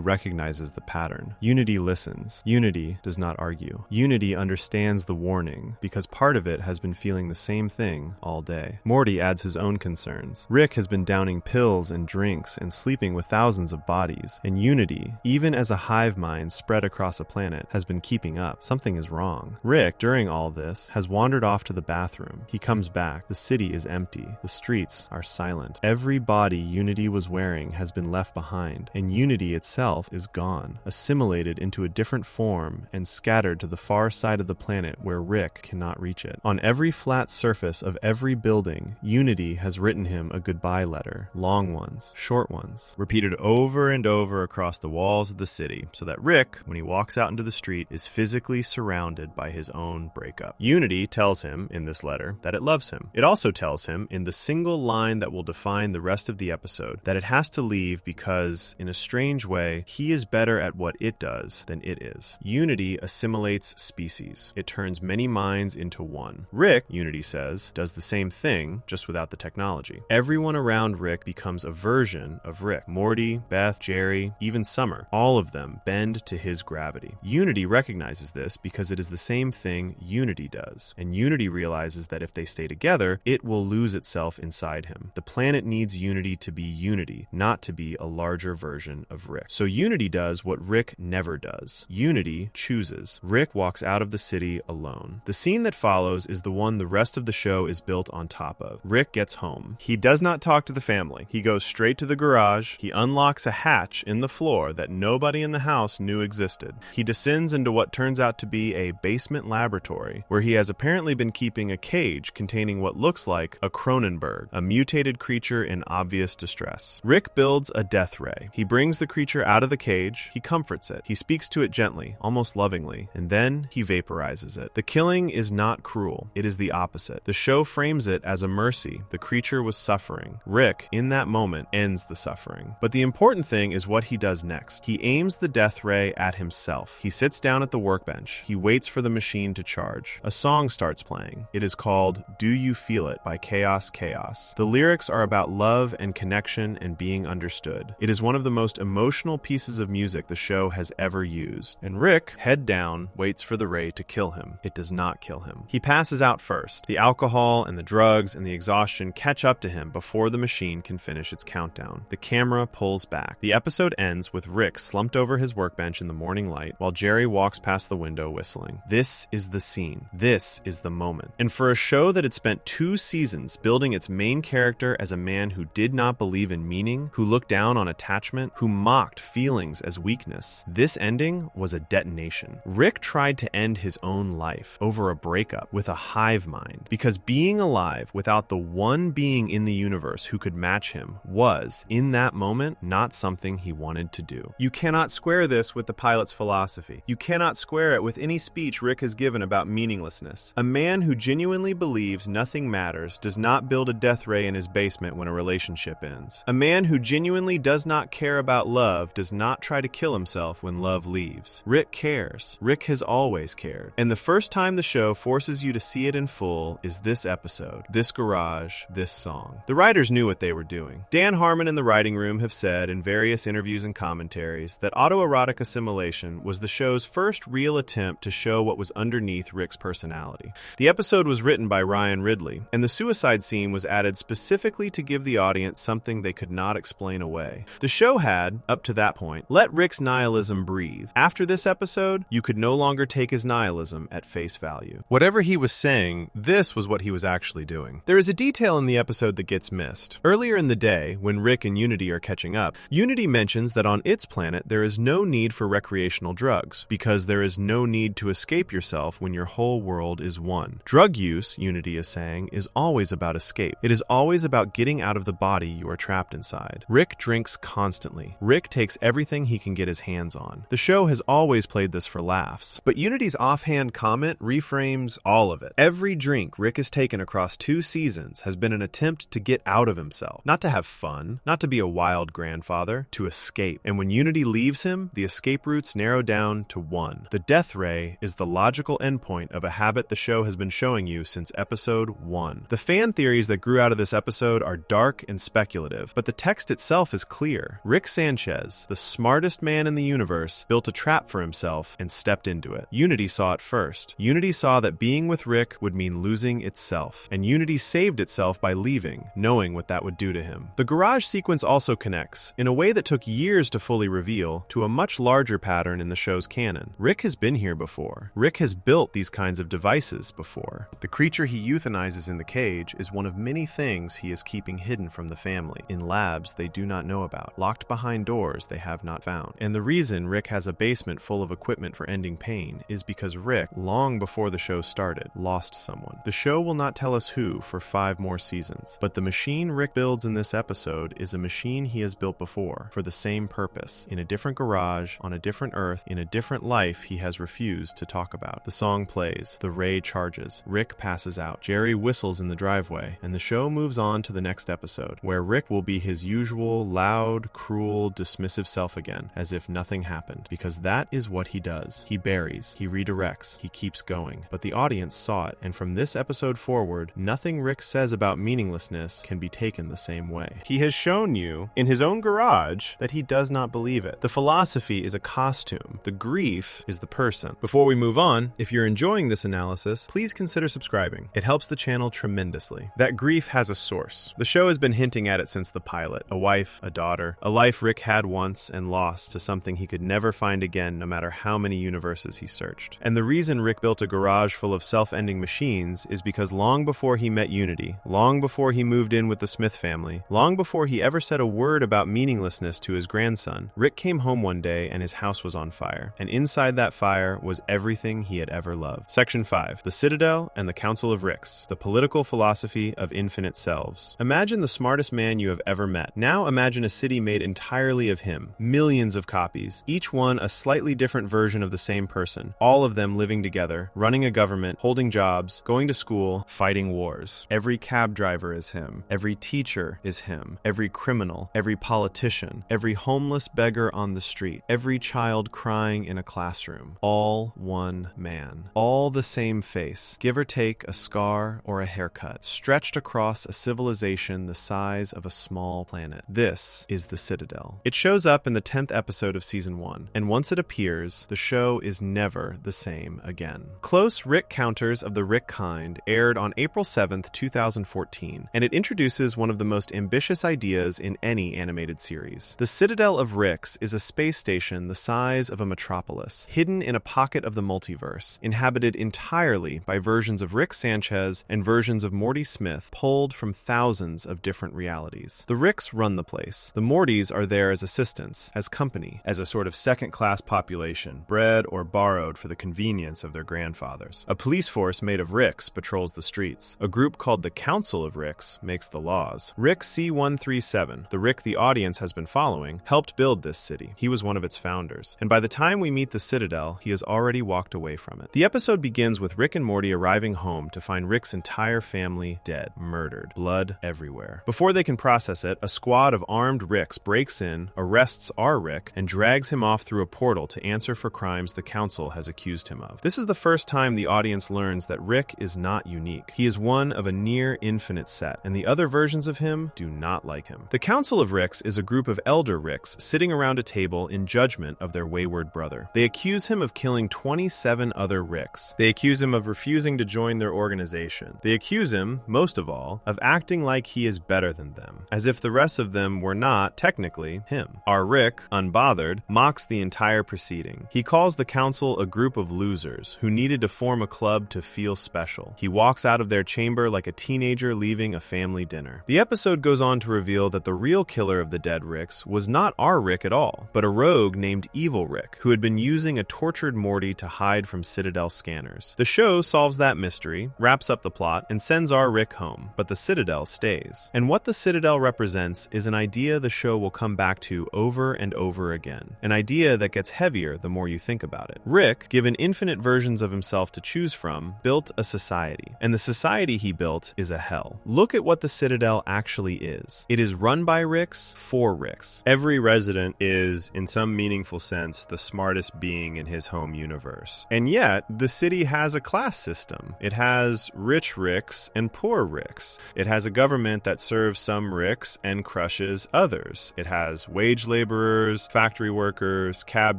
recognizes the pattern. Unity listens. Unity does not argue. Unity understands the warning because part of it has been feeling the same thing all day. Morty adds his own concerns. Rick has been downing pills and drinks and sleeping with thousands of bodies, and Unity, even as a hive mind spread across a planet, has been keeping up. Something is wrong. Rick, during all this, has wandered off to the bathroom. He comes back. The city is empty. The streets are silent. Every body Unity was wearing has been left behind, and Unity itself is gone, assimilated into a different form and scattered to the far side of the planet where Rick cannot reach it. On every flat surface of every building, Unity has written him a goodbye letter. Long ones, short ones, repeated over and over across the walls of the city, so that Rick, when he walks out into the street, is physically surrounded by his own breakup. Unity tells him in this letter that it loves him. It also tells him in the single line that will define the rest of the episode that it has to leave because, in a strange way, he is better at what it does than it is. Unity assimilates species. It turns many minds into one. Rick, Unity says, does the same thing, just without the technology. Everyone around Rick becomes a version of Rick. Morty, Beth, Jerry, even Summer. All of them bend to his gravity. Unity recognizes this because it is the same thing Unity does. And Unity realizes that if they stay together, it will lose itself inside him. The planet needs Unity to be Unity, not to be a larger version of Rick. So Unity does what Rick never does. Unity chooses. Rick walks out of the city alone. The scene that follows is the one the rest of the show is built on top of. Rick gets home. He does not talk to the family. He goes straight to the garage. He unlocks a hatch in the floor that nobody in the house knew existed. He descends into what turns out to be a basement laboratory where he has apparently been keeping a cage containing what looks like a Cronenberg, a mutated creature in obvious distress. Rick builds a death ray. He brings the creature out of the cage. He comforts it. He speaks to it gently, almost lovingly, and then he vaporizes it. The killing is not cruel. It is the opposite. The show frames it as a mercy. The creature was suffering. Rick, in that moment, ends the suffering. But the important thing is what he does next. He aims the death ray at himself. He sits down at the workbench. He waits for the machine to charge. A song starts playing. It is called Do You Feel It by Chaos Chaos. The lyrics are about love and connection and being understood. It is one of the most emotional pieces of music the show has ever used. And Rick, head down, waits for the ray to kill him. It does not kill him. He passes out first. The alcohol and the drugs and the exhaustion catch up to him before the machine can finish its countdown. The camera pulls back. The episode ends with Rick slumped over his workbench in the morning light while Jerry walks past the window whistling. This is the scene. This is the moment. And for a show that had spent 2 seasons building its main character as a man who did not believe in meaning, who looked down on attachment, who mocked feelings as weakness, this ending was a detonation. Rick tried to end his own life over a breakup with a hive mind because being alive without the one being in the universe who could match him was, in that moment, not something he wanted to do. You cannot square this with the pilot's philosophy. You cannot square it with any speech Rick has given about meaninglessness. A man who genuinely believes nothing matters does not build a death ray in his basement when a relationship ends. A man who genuinely does not care about love does not try to kill himself when love leaves. Rick cares. Rick has always cared. And the first time the show forces you to see it in full is this episode, this garage, this song. The writers knew what they were doing. Dan Harmon and the writing room have said in various interviews and commentaries that Autoerotic Assimilation was the show's first real attempt to show what was underneath Rick's personality. The episode was written by Ryan Ridley, and the suicide scene was added specifically to give the audience something they could not explain away. The show had, up to that point, let Rick's nihilism breathe. After this episode, you could no longer take his nihilism at face value. Whatever he was saying, this was what he was actually doing. There is a detail in the episode that gets missed. Earlier in the day, when Rick and Unity are catching up, Unity mentions that on its planet there is no need for recreational drugs, because there is no need to escape yourself when your whole world is one. Drug use, Unity is saying, is always about escape. It is always about getting out of the body you are trapped inside. Rick drinks constantly. Rick takes everything he can get his hands on. The show has always played this for laughs, but Unity's offhand comment reframes all of it. Every drink Rick has taken across 2 seasons has been an attempt to get out of himself, not to have fun, not to be a wild grandfather, to escape. And when Unity leaves him, the escape routes narrow down to one. The death ray is the logical endpoint of a habit the show show has been showing you since episode 1. The fan theories that grew out of this episode are dark and speculative, but the text itself is clear. Rick Sanchez, the smartest man in the universe, built a trap for himself and stepped into it. Unity saw it first. Unity saw that being with Rick would mean losing itself, and Unity saved itself by leaving, knowing what that would do to him. The garage sequence also connects, in a way that took years to fully reveal, to a much larger pattern in the show's canon. Rick has been here before. Rick has built these kinds of devices before. The creature he euthanizes in the cage is one of many things he is keeping hidden from the family, in labs they do not know about, locked behind doors they have not found. And the reason Rick has a basement full of equipment for ending pain is because Rick, long before the show started, lost someone. The show will not tell us who for 5 more seasons, but the machine Rick builds in this episode is a machine he has built before, for the same purpose, in a different garage, on a different Earth, in a different life he has refused to talk about. The song plays, the ray charges, Rick passes out, Jerry whistles in the driveway, and the show moves on to the next episode, where Rick will be his usual loud, cruel, dismissive self again, as if nothing happened, because that is what he does. He buries, he redirects, he keeps going. But the audience saw it, and from this episode forward, nothing Rick says about meaninglessness can be taken the same way. He has shown you, in his own garage, that he does not believe it. The philosophy is a costume. The grief is the person. Before we move on, if you're enjoying this analysis, please consider subscribing. It helps the channel tremendously. That grief has a source. The show has been hinting at it since the pilot. A wife, a daughter, a life Rick had once and lost to something he could never find again no matter how many universes he searched. And the reason Rick built a garage full of self-ending machines is because long before he met Unity, long before he moved in with the Smith family, long before he ever said a word about meaninglessness to his grandson, Rick came home one day and his house was on fire. And inside that fire was everything he had ever loved. Section 5. The Citadel and the Council of Ricks. The political philosophy of infinite selves. Imagine the smartest man you have ever met. Now imagine a city made entirely of him. Millions of copies, each one a slightly different version of the same person. All of them living together, running a government, holding jobs, going to school, fighting wars. Every cab driver is him. Every teacher is him. Every criminal, every politician, every homeless beggar on the street, every child crying in a classroom. All one man. All the same face, give or take a scar or a haircut, stretched across a civilization the size of a small planet. This is the Citadel. It shows up in the 10th episode of season 1, and once it appears, the show is never the same again. Close Rick Counters of the Rick Kind aired on April 7th, 2014, and it introduces one of the most ambitious ideas in any animated series. The Citadel of Ricks is a space station the size of a metropolis, hidden in a pocket of the multiverse, inhabited entirely by versions of Rick Sanchez and versions of Morty Smith pulled from thousands of different realities. The Ricks run the place. The Mortys are there as assistants, as company, as a sort of second-class population, bred or borrowed for the convenience of their grandfathers. A police force made of Ricks patrols the streets. A group called the Council of Ricks makes the laws. Rick C-137, the Rick the audience has been following, helped build this city. He was one of its founders. And by the time we meet the Citadel, he has already walked away from it. The episode begins with Rick and Morty arriving home to find Rick's entire family dead, murdered, blood everywhere. Before they can process it, a squad of armed Ricks breaks in, arrests our Rick, and drags him off through a portal to answer for crimes the Council has accused him of. This is the first time the audience learns that Rick is not unique. He is one of a near infinite set, and the other versions of him do not like him. The Council of Ricks is a group of elder Ricks sitting around a table in judgment of their wayward brother. They accuse him of killing 27 other Ricks. They accuse him of refusing to join their organization. They accuse him, most of all, of acting like he is better than them, as if the rest of them were not, technically, him. Our Rick, unbothered, mocks the entire proceeding. He calls the Council a group of losers who needed to form a club to feel special. He walks out of their chamber like a teenager leaving a family dinner. The episode goes on to reveal that the real killer of the dead Ricks was not our Rick at all, but a rogue named Evil Rick, who had been using a tortured Morty to hide from Citadel scanners. The show solves that mystery, wraps up the plot, and sends our Rick home, but the Citadel stays. And what the Citadel represents is an idea the show will come back to over and over again. An idea that gets heavier the more you think about it. Rick, given infinite versions of himself to choose from, built a society. And the society he built is a hell. Look at what the Citadel actually is. It is run by Ricks for Ricks. Every resident is, in some meaningful sense, the smartest being in his home universe. And yet, the city has a class class system. It has rich Ricks and poor Ricks. It has a government that serves some Ricks and crushes others. It has wage laborers, factory workers, cab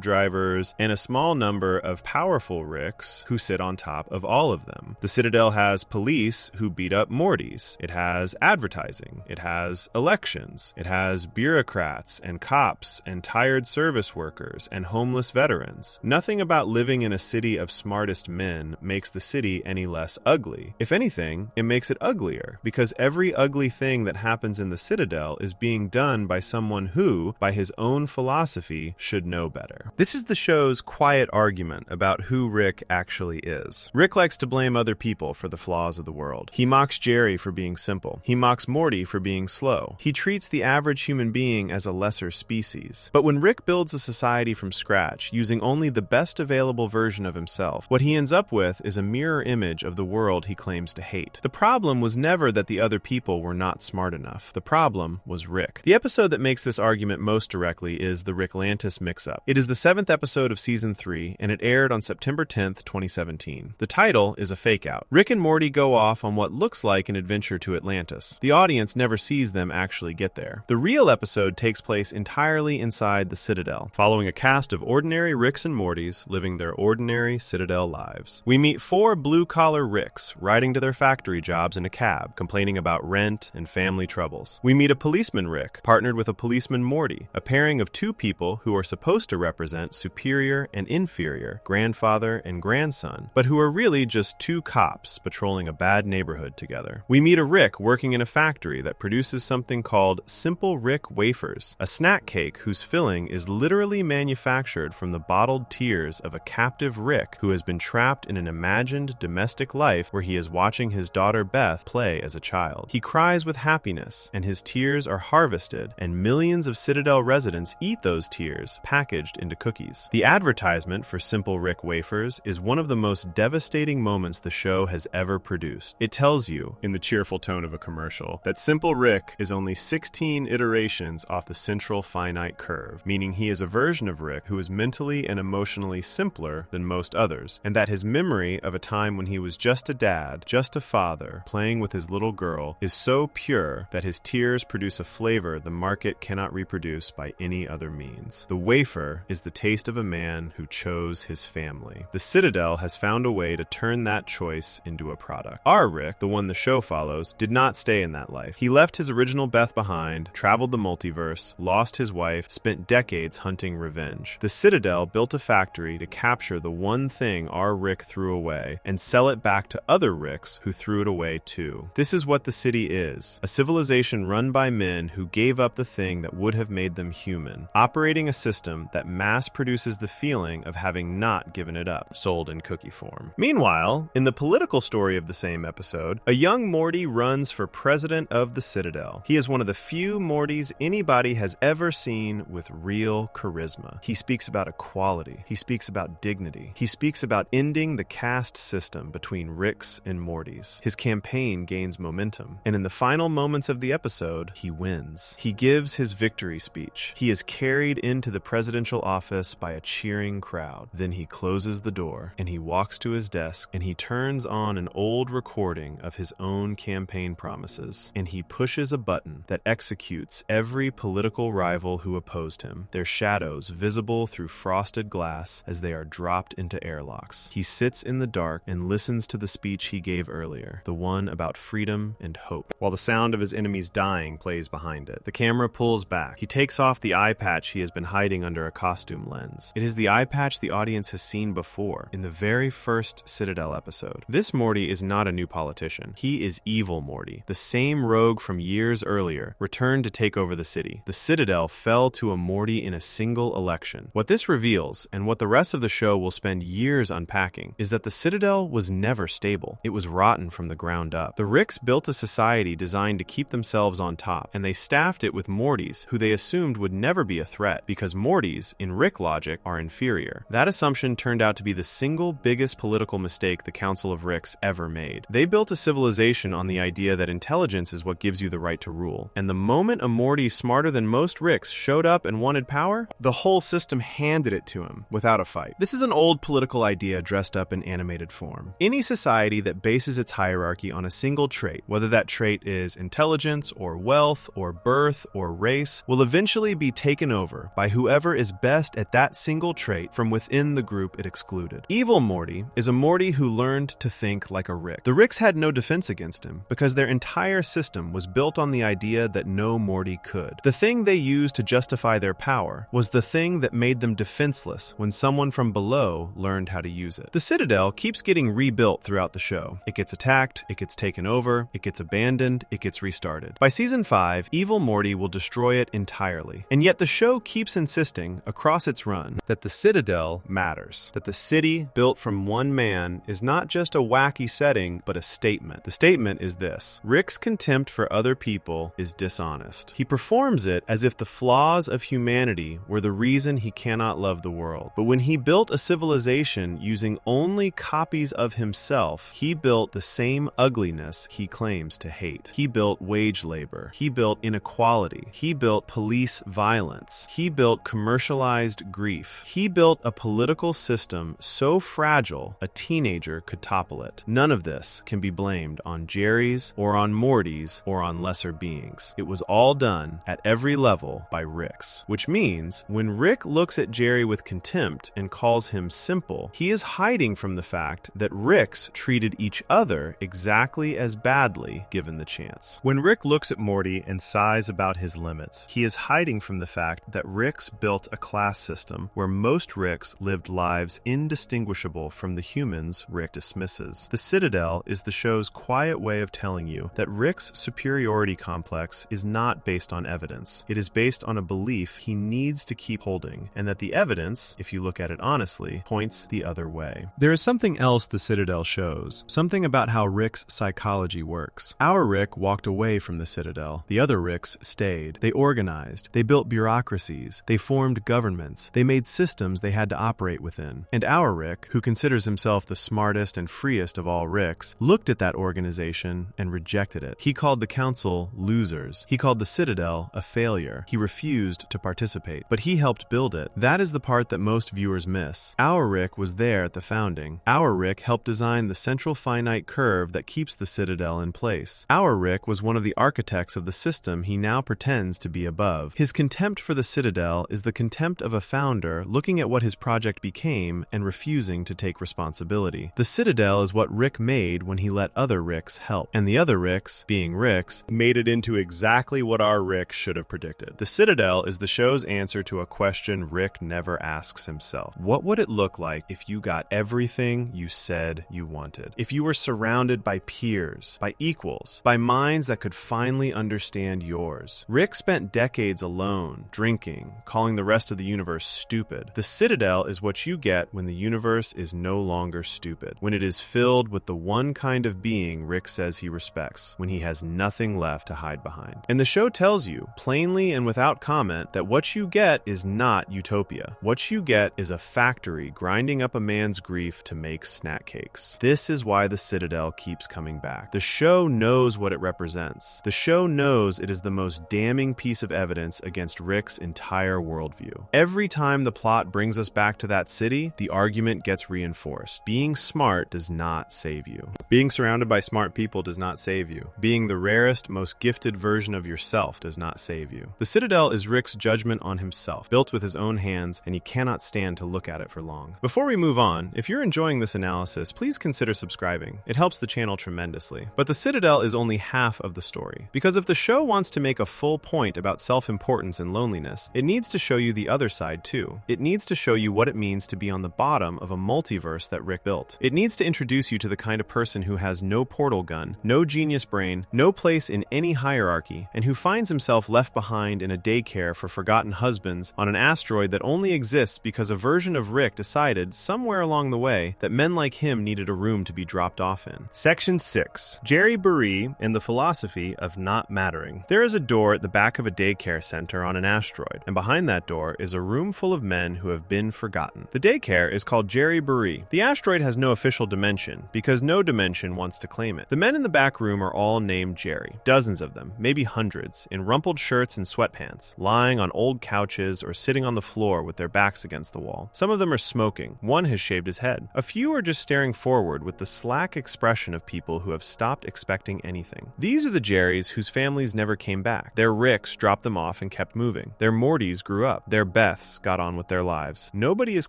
drivers, and a small number of powerful Ricks who sit on top of all of them. The Citadel has police who beat up Mortys. It has advertising. It has elections. It has bureaucrats and cops and tired service workers and homeless veterans. Nothing about living in a city of smartest men makes the city any less ugly. If anything, it makes it uglier, because every ugly thing that happens in the Citadel is being done by someone who, by his own philosophy, should know better. This is the show's quiet argument about who Rick actually is. Rick likes to blame other people for the flaws of the world. He mocks Jerry for being simple. He mocks Morty for being slow. He treats the average human being as a lesser species. But when Rick builds a society from scratch, using only the best available version of himself, what he ends up with is a mirror image of the world he claims to hate. The problem was never that the other people were not smart enough. The problem was Rick. The episode that makes this argument most directly is the Ricklantis Mix-Up. It is the 7th episode of Season 3, and it aired on September 10th, 2017. The title is a fake-out. Rick and Morty go off on what looks like an adventure to Atlantis. The audience never sees them actually get there. The real episode takes place entirely inside the Citadel, following a cast of ordinary Ricks and Mortys living their ordinary Citadel lives. We meet 4 blue-collar Ricks riding to their factory jobs in a cab, complaining about rent and family troubles. We meet a policeman Rick, partnered with a policeman Morty, a pairing of 2 people who are supposed to represent superior and inferior, grandfather and grandson, but who are really just 2 cops patrolling a bad neighborhood together. We meet a Rick working in a factory that produces something called Simple Rick Wafers, a snack cake whose filling is literally manufactured from the bottled tears of a captive Rick who has been trapped in an imagined domestic life where he is watching his daughter Beth play as a child. He cries with happiness, and his tears are harvested, and millions of Citadel residents eat those tears, packaged into cookies. The advertisement for Simple Rick Wafers is one of the most devastating moments the show has ever produced. It tells you, in the cheerful tone of a commercial, that Simple Rick is only 16 iterations off the central finite curve, meaning he is a version of Rick who is mentally and emotionally simpler than most others, and that his memory of a time when he was just a dad, just a father, playing with his little girl, is so pure that his tears produce a flavor the market cannot reproduce by any other means. The wafer is the taste of a man who chose his family. The Citadel has found a way to turn that choice into a product. Our Rick, the one the show follows, did not stay in that life. He left his original Beth behind, traveled the multiverse, lost his wife, spent decades hunting revenge. The Citadel built a factory to capture the one thing our Rick threw away and sell it back to other Ricks who threw it away too. This is what the city is: a civilization run by men who gave up the thing that would have made them human, operating a system that mass produces the feeling of having not given it up, sold in cookie form. Meanwhile, in the political story of the same episode, a young Morty runs for president of the Citadel. He is one of the few Mortys anybody has ever seen with real charisma. He speaks about equality. He speaks about dignity. He speaks about ending the caste system between Ricks and Mortys. His campaign gains momentum, and in the final moments of the episode, he wins. He gives his victory speech. He is carried into the presidential office by a cheering crowd. Then he closes the door, and he walks to his desk, and he turns on an old recording of his own campaign promises, and he pushes a button that executes every political rival who opposed him, their shadows visible through frosted glass as they are dropped into airlocks. He sits in the dark and listens to the speech he gave earlier, the one about freedom and hope, while the sound of his enemies dying plays behind it. The camera pulls back. He takes off the eye patch he has been hiding under a costume lens. It is the eye patch the audience has seen before, in the very first Citadel episode. This Morty is not a new politician. He is evil Morty, the same rogue from years earlier, returned to take over the city. The Citadel fell to a Morty in a single election. What this reveals, and what the rest of the show will spend years unpacking, is that the Citadel was never stable. It was rotten from the ground up. The Ricks built a society designed to keep themselves on top, and they staffed it with Mortys, who they assumed would never be a threat, because Mortys, in Rick logic, are inferior. That assumption turned out to be the single biggest political mistake the Council of Ricks ever made. They built a civilization on the idea that intelligence is what gives you the right to rule, and the moment a Morty smarter than most Ricks showed up and wanted power, the whole system handed it to him without a fight. This is an old political idea dressed up in animated amalgamated form. Any society that bases its hierarchy on a single trait, whether that trait is intelligence or wealth or birth or race, will eventually be taken over by whoever is best at that single trait from within the group it excluded. Evil Morty is a Morty who learned to think like a Rick. The Ricks had no defense against him because their entire system was built on the idea that no Morty could. The thing they used to justify their power was the thing that made them defenseless when someone from below learned how to use it. The Citadel keeps getting rebuilt throughout the show. It gets attacked, it gets taken over, it gets abandoned, it gets restarted. By season 5, Evil Morty will destroy it entirely. And yet the show keeps insisting, across its run, that the Citadel matters. That the city, built from one man, is not just a wacky setting, but a statement. The statement is this: Rick's contempt for other people is dishonest. He performs it as if the flaws of humanity were the reason he cannot love the world. But when he built a civilization using only copies of himself, he built the same ugliness he claims to hate. He built wage labor. He built inequality. He built police violence. He built commercialized grief. He built a political system so fragile a teenager could topple it. None of this can be blamed on Jerry's or on Morty's or on lesser beings. It was all done at every level by Rick's. Which means when Rick looks at Jerry with contempt and calls him simple, he is hiding from the fact that Rick's treated each other exactly as badly given the chance. When Rick looks at Morty and sighs about his limits, he is hiding from the fact that Rick's built a class system where most Ricks lived lives indistinguishable from the humans Rick dismisses. The Citadel is the show's quiet way of telling you that Rick's superiority complex is not based on evidence. It is based on a belief he needs to keep holding, and that the evidence, if you look at it honestly, points the other way. There is something else the Citadel shows, something about how Rick's psychology works. Our Rick walked away from the Citadel. The other Ricks stayed. They organized. They built bureaucracies. They formed governments. They made systems they had to operate within. And our Rick, who considers himself the smartest and freest of all Ricks, looked at that organization and rejected it. He called the council losers. He called the Citadel a failure. He refused to participate, but he helped build it. That is the part that most viewers miss. Our Rick was there at the founding. Our Rick helped design the central finite curve that keeps the Citadel in place. Our Rick was one of the architects of the system he now pretends to be above. His contempt for the Citadel is the contempt of a founder looking at what his project became and refusing to take responsibility. The Citadel is what Rick made when he let other Ricks help. And the other Ricks, being Ricks, made it into exactly what our Rick should have predicted. The Citadel is the show's answer to a question Rick never asks himself. What would it look like if you got everything you said you wanted? If you were surrounded by peers, by equals, by minds that could finally understand yours? Rick spent decades alone, drinking, calling the rest of the universe stupid. The Citadel is what you get when the universe is no longer stupid, when it is filled with the one kind of being Rick says he respects, when he has nothing left to hide behind. And the show tells you, plainly and without comment, that what you get is not utopia. What you get is a factory grinding up a man's grief to make snack cakes. This is why the Citadel keeps coming back. The show knows what it represents. The show knows it is the most damning piece of evidence against Rick's entire worldview. Every time the plot brings us back to that city, the argument gets reinforced. Being smart does not save you. Being surrounded by smart people does not save you. Being the rarest, most gifted version of yourself does not save you. The Citadel is Rick's judgment on himself, built with his own hands, and he cannot stand to look at it for long. Before we move on, if you're enjoying this analysis, please consider subscribing. It helps the channel tremendously. But the Citadel is only half of the story. Because if the show wants to make a full point about self-importance and loneliness, it needs to show you the other side too. It needs to show you what it means to be on the bottom of a multiverse that Rick built. It needs to introduce you to the kind of person who has no portal gun, no genius brain, no place in any hierarchy, and who finds himself left behind in a daycare for forgotten husbands on an asteroid that only exists because a version of Rick decided somewhere along the way that men like him needed a room to be dropped off in. Section 6. Jerryboree and the philosophy of not mattering. There is a door at the back of a daycare center on an asteroid, and behind that door is a room full of men who have been forgotten. The daycare is called Jerryboree. The asteroid has no official dimension because no dimension wants to claim it. The men in the back room are all named Jerry. Dozens of them, maybe hundreds, in rumpled shirts and sweatpants, lying on old couches or sitting on the floor with their backs against the wall. Some of them are smoking. One has shaved his head. A few few are just staring forward with the slack expression of people who have stopped expecting anything. These are the Jerrys whose families never came back. Their Ricks dropped them off and kept moving. Their Mortys grew up. Their Beths got on with their lives. Nobody is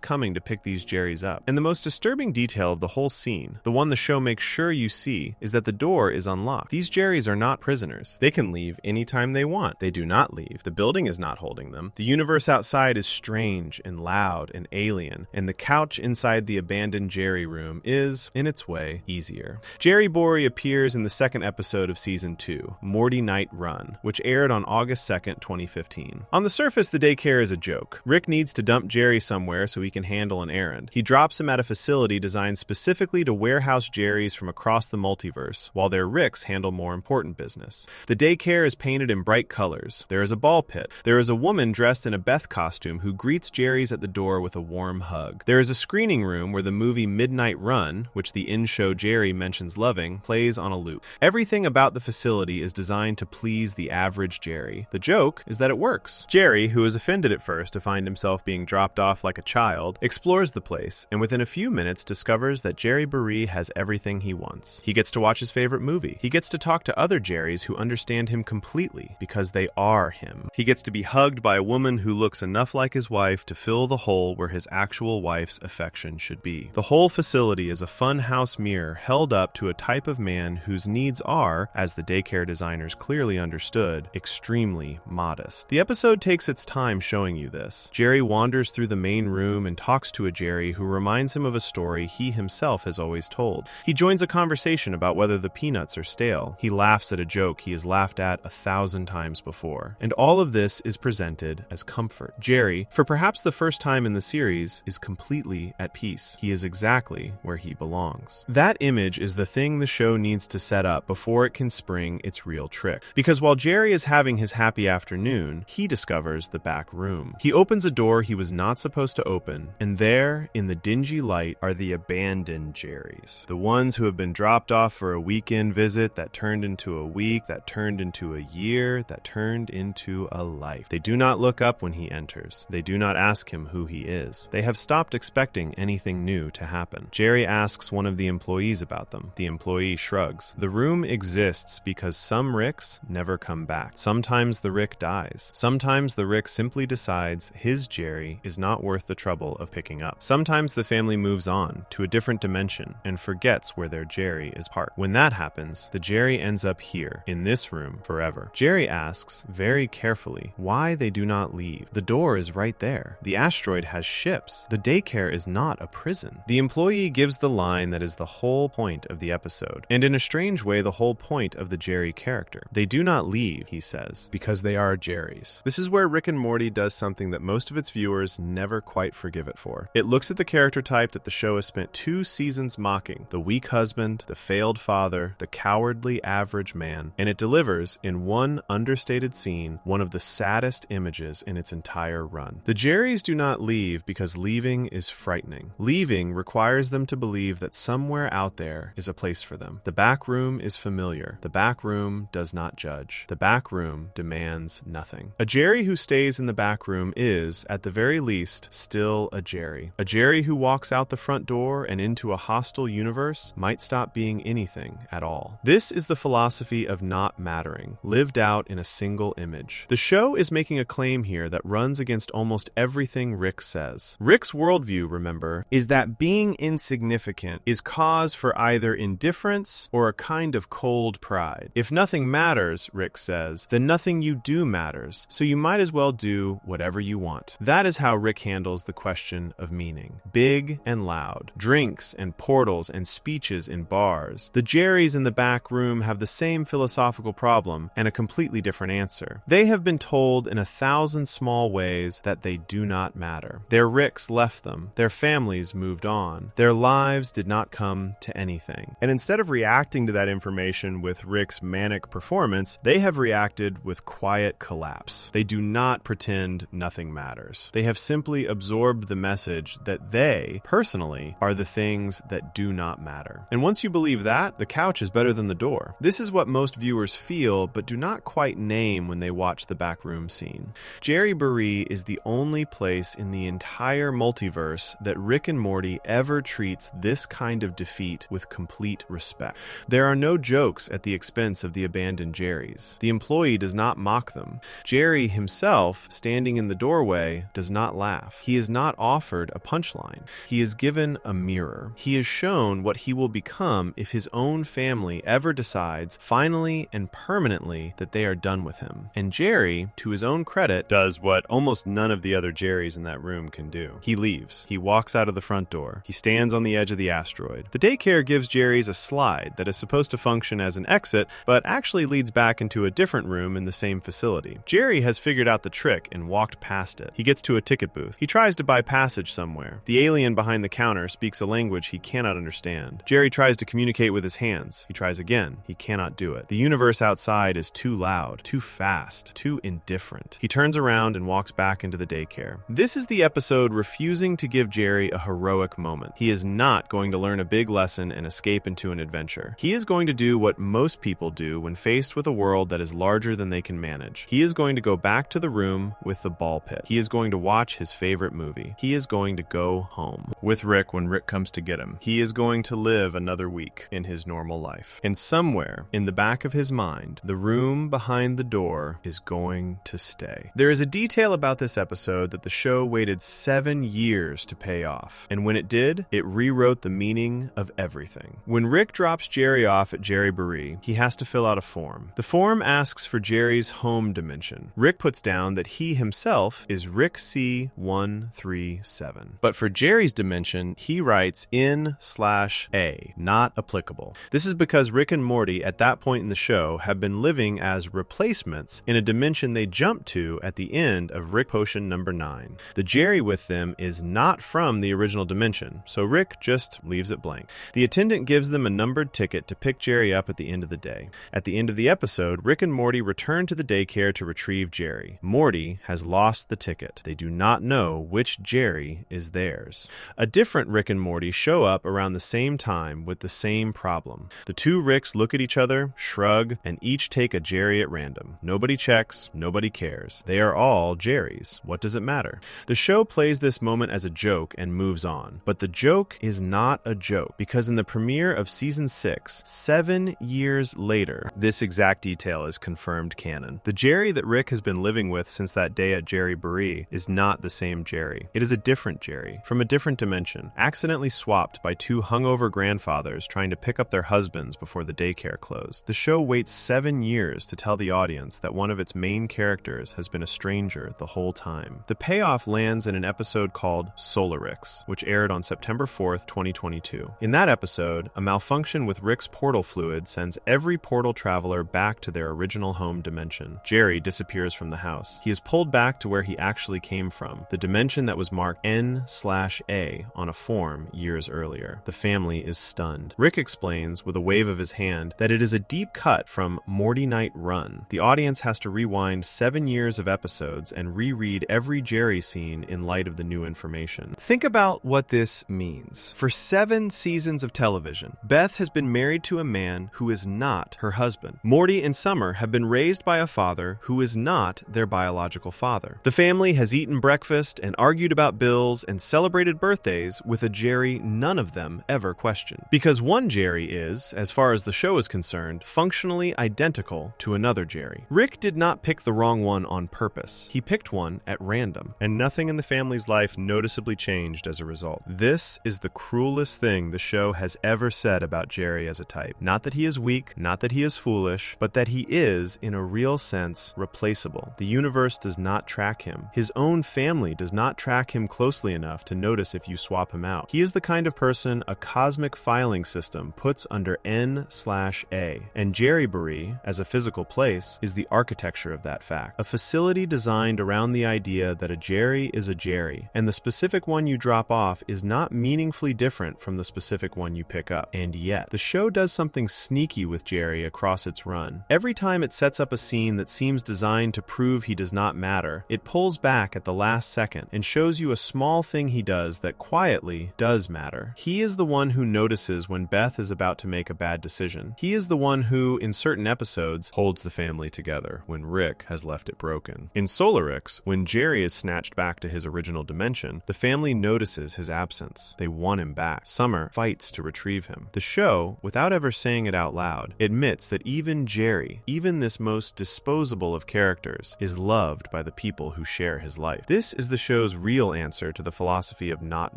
coming to pick these Jerrys up. And the most disturbing detail of the whole scene, the one the show makes sure you see, is that the door is unlocked. These Jerrys are not prisoners. They can leave anytime they want. They do not leave. The building is not holding them. The universe outside is strange and loud and alien, and the couch inside the abandoned Jerry room is, in its way, easier. Jerryboree appears in the second episode of Season 2, Morty Night Run, which aired on August 2nd, 2015. On the surface, the daycare is a joke. Rick needs to dump Jerry somewhere so he can handle an errand. He drops him at a facility designed specifically to warehouse Jerrys from across the multiverse, while their Ricks handle more important business. The daycare is painted in bright colors. There is a ball pit. There is a woman dressed in a Beth costume who greets Jerry's at the door with a warm hug. There is a screening room where the movie Midnight Run, which the in-show Jerry mentions loving, plays on a loop. Everything about the facility is designed to please the average Jerry. The joke is that it works. Jerry, who is offended at first to find himself being dropped off like a child, explores the place, and within a few minutes discovers that Jerryboree has everything he wants. He gets to watch his favorite movie. He gets to talk to other Jerrys who understand him completely because they are him. He gets to be hugged by a woman who looks enough like his wife to fill the hole where his actual wife's affection should be. The whole facility is a funhouse mirror held up to a type of man whose needs are, as the daycare designers clearly understood, extremely modest. The episode takes its time showing you this. Jerry wanders through the main room and talks to a Jerry who reminds him of a story he himself has always told. He joins a conversation about whether the peanuts are stale. He laughs at a joke he has laughed at 1,000 times before. And all of this is presented as comfort. Jerry, for perhaps the first time in the series, is completely at peace. He is exactly where he belongs. That image is the thing the show needs to set up before it can spring its real trick. Because while Jerry is having his happy afternoon, he discovers the back room. He opens a door he was not supposed to open, and there, in the dingy light, are the abandoned Jerrys. The ones who have been dropped off for a weekend visit that turned into a week, that turned into a year, that turned into a life. They do not look up when he enters. They do not ask him who he is. They have stopped expecting anything new to happen. Jerry asks one of the employees about them. The employee shrugs. The room exists because some Ricks never come back. Sometimes the Rick dies. Sometimes the Rick simply decides his Jerry is not worth the trouble of picking up. Sometimes the family moves on to a different dimension and forgets where their Jerry is parked. When that happens, the Jerry ends up here, in this room, forever. Jerry asks, very carefully, why they do not leave. The door is right there. The asteroid has ships. The daycare is not a prison. The employee gives the line that is the whole point of the episode, and in a strange way, the whole point of the Jerry character. They do not leave, he says, because they are Jerrys. This is where Rick and Morty does something that most of its viewers never quite forgive it for. It looks at the character type that the show has spent 2 seasons mocking, the weak husband, the failed father, the cowardly average man, and it delivers, in one understated scene, one of the saddest images in its entire run. The Jerrys do not leave because leaving is frightening. Leaving requires them to believe that somewhere out there is a place for them. The back room is familiar. The back room does not judge. The back room demands nothing. A Jerry who stays in the back room is, at the very least, still a Jerry. A Jerry who walks out the front door and into a hostile universe might stop being anything at all. This is the philosophy of not mattering, lived out in a single image. The show is making a claim here that runs against almost everything Rick says. Rick's worldview, remember, is that being insignificant is cause for either indifference or a kind of cold pride. If nothing matters, Rick says, then nothing you do matters, so you might as well do whatever you want. That is how Rick handles the question of meaning. Big and loud. Drinks and portals and speeches in bars. The Jerrys in the back room have the same philosophical problem and a completely different answer. They have been told in 1,000 small ways that they do not matter. Their Ricks left them. Their families moved on. Their lives did not come to anything. And instead of reacting to that information with Rick's manic performance, they have reacted with quiet collapse. They do not pretend nothing matters. They have simply absorbed the message that they, personally, are the things that do not matter. And once you believe that, the couch is better than the door. This is what most viewers feel, but do not quite name when they watch the backroom scene. Jerryboree is the only place in the entire multiverse that Rick and Morty ever never treats this kind of defeat with complete respect. There are no jokes at the expense of the abandoned Jerrys. The employee does not mock them. Jerry himself, standing in the doorway, does not laugh. He is not offered a punchline. He is given a mirror. He is shown what he will become if his own family ever decides, finally and permanently, that they are done with him. And Jerry, to his own credit, does what almost none of the other Jerrys in that room can do. He leaves. He walks out of the front door. He stands on the edge of the asteroid. The daycare gives Jerry's a slide that is supposed to function as an exit, but actually leads back into a different room in the same facility. Jerry has figured out the trick and walked past it. He gets to a ticket booth. He tries to buy passage somewhere. The alien behind the counter speaks a language he cannot understand. Jerry tries to communicate with his hands. He tries again. He cannot do it. The universe outside is too loud, too fast, too indifferent. He turns around and walks back into the daycare. This is the episode refusing to give Jerry a heroic moment. He is not going to learn a big lesson and escape into an adventure. He is going to do what most people do when faced with a world that is larger than they can manage. He is going to go back to the room with the ball pit. He is going to watch his favorite movie. He is going to go home with Rick when Rick comes to get him. He is going to live another week in his normal life. And somewhere in the back of his mind, the room behind the door is going to stay. There is a detail about this episode that the show waited 7 years to pay off. And when it did, it rewrote the meaning of everything. When Rick drops Jerry off at Jerryboree, he has to fill out a form. The form asks for Jerry's home dimension. Rick puts down that he himself is Rick C137. But for Jerry's dimension, he writes N/A, not applicable. This is because Rick and Morty at that point in the show have been living as replacements in a dimension they jumped to at the end of Rick Potion number 9. The Jerry with them is not from the original dimension, so Rick just leaves it blank. The attendant gives them a numbered ticket to pick Jerry up at the end of the day. At the end of the episode, Rick and Morty return to the daycare to retrieve Jerry. Morty has lost the ticket. They do not know which Jerry is theirs. A different Rick and Morty show up around the same time with the same problem. The two Ricks look at each other, shrug, and each take a Jerry at random. Nobody checks, nobody cares. They are all Jerrys. What does it matter? The show plays this moment as a joke and moves on. But the joke is not a joke, because in the premiere of season 6, 7 years later, this exact detail is confirmed canon. The Jerry that Rick has been living with since that day at Jerryboree is not the same Jerry. It is a different Jerry, from a different dimension, accidentally swapped by two hungover grandfathers trying to pick up their husbands before the daycare closed. The show waits 7 years to tell the audience that one of its main characters has been a stranger the whole time. The payoff lands in an episode called Solarix, which aired on September 4th, 2022. In that episode, a malfunction with Rick's portal fluid sends every portal traveler back to their original home dimension. Jerry disappears from the house. He is pulled back to where he actually came from, the dimension that was marked N/A on a form years earlier. The family is stunned. Rick explains, with a wave of his hand, that it is a deep cut from Morty Night Run. The audience has to rewind 7 years of episodes and reread every Jerry scene in light of the new information. Think about what this means. For 7 seasons of television, Beth has been married to a man who is not her husband. Morty and Summer have been raised by a father who is not their biological father. The family has eaten breakfast and argued about bills and celebrated birthdays with a Jerry none of them ever questioned. Because one Jerry is, as far as the show is concerned, functionally identical to another Jerry. Rick did not pick the wrong one on purpose. He picked one at random. And nothing in the family's life noticeably changed as a result. This is the cruelest thing the show has ever said about Jerry as a type. Not that he is weak, not that he is foolish, but that he is, in a real sense, replaceable. The universe does not track him. His own family does not track him closely enough to notice if you swap him out. He is the kind of person a cosmic filing system puts under N/A. And Jerryboree, as a physical place, is the architecture of that fact. A facility designed around the idea that a Jerry is a Jerry, and the specific one you drop off is not meaningfully different from the specific one you pick up. And yet, the show does something sneaky with Jerry across its run. Every time it sets up a scene that seems designed to prove he does not matter, it pulls back at the last second and shows you a small thing he does that quietly does matter. He is the one who notices when Beth is about to make a bad decision. He is the one who, in certain episodes, holds the family together when Rick has left it broken. In Solarix, when Jerry is snatched back to his original dimension, the family notices his absence. sense. They want him back. Summer fights to retrieve him. The show, without ever saying it out loud, admits that even Jerry, even this most disposable of characters, is loved by the people who share his life. This is the show's real answer to the philosophy of not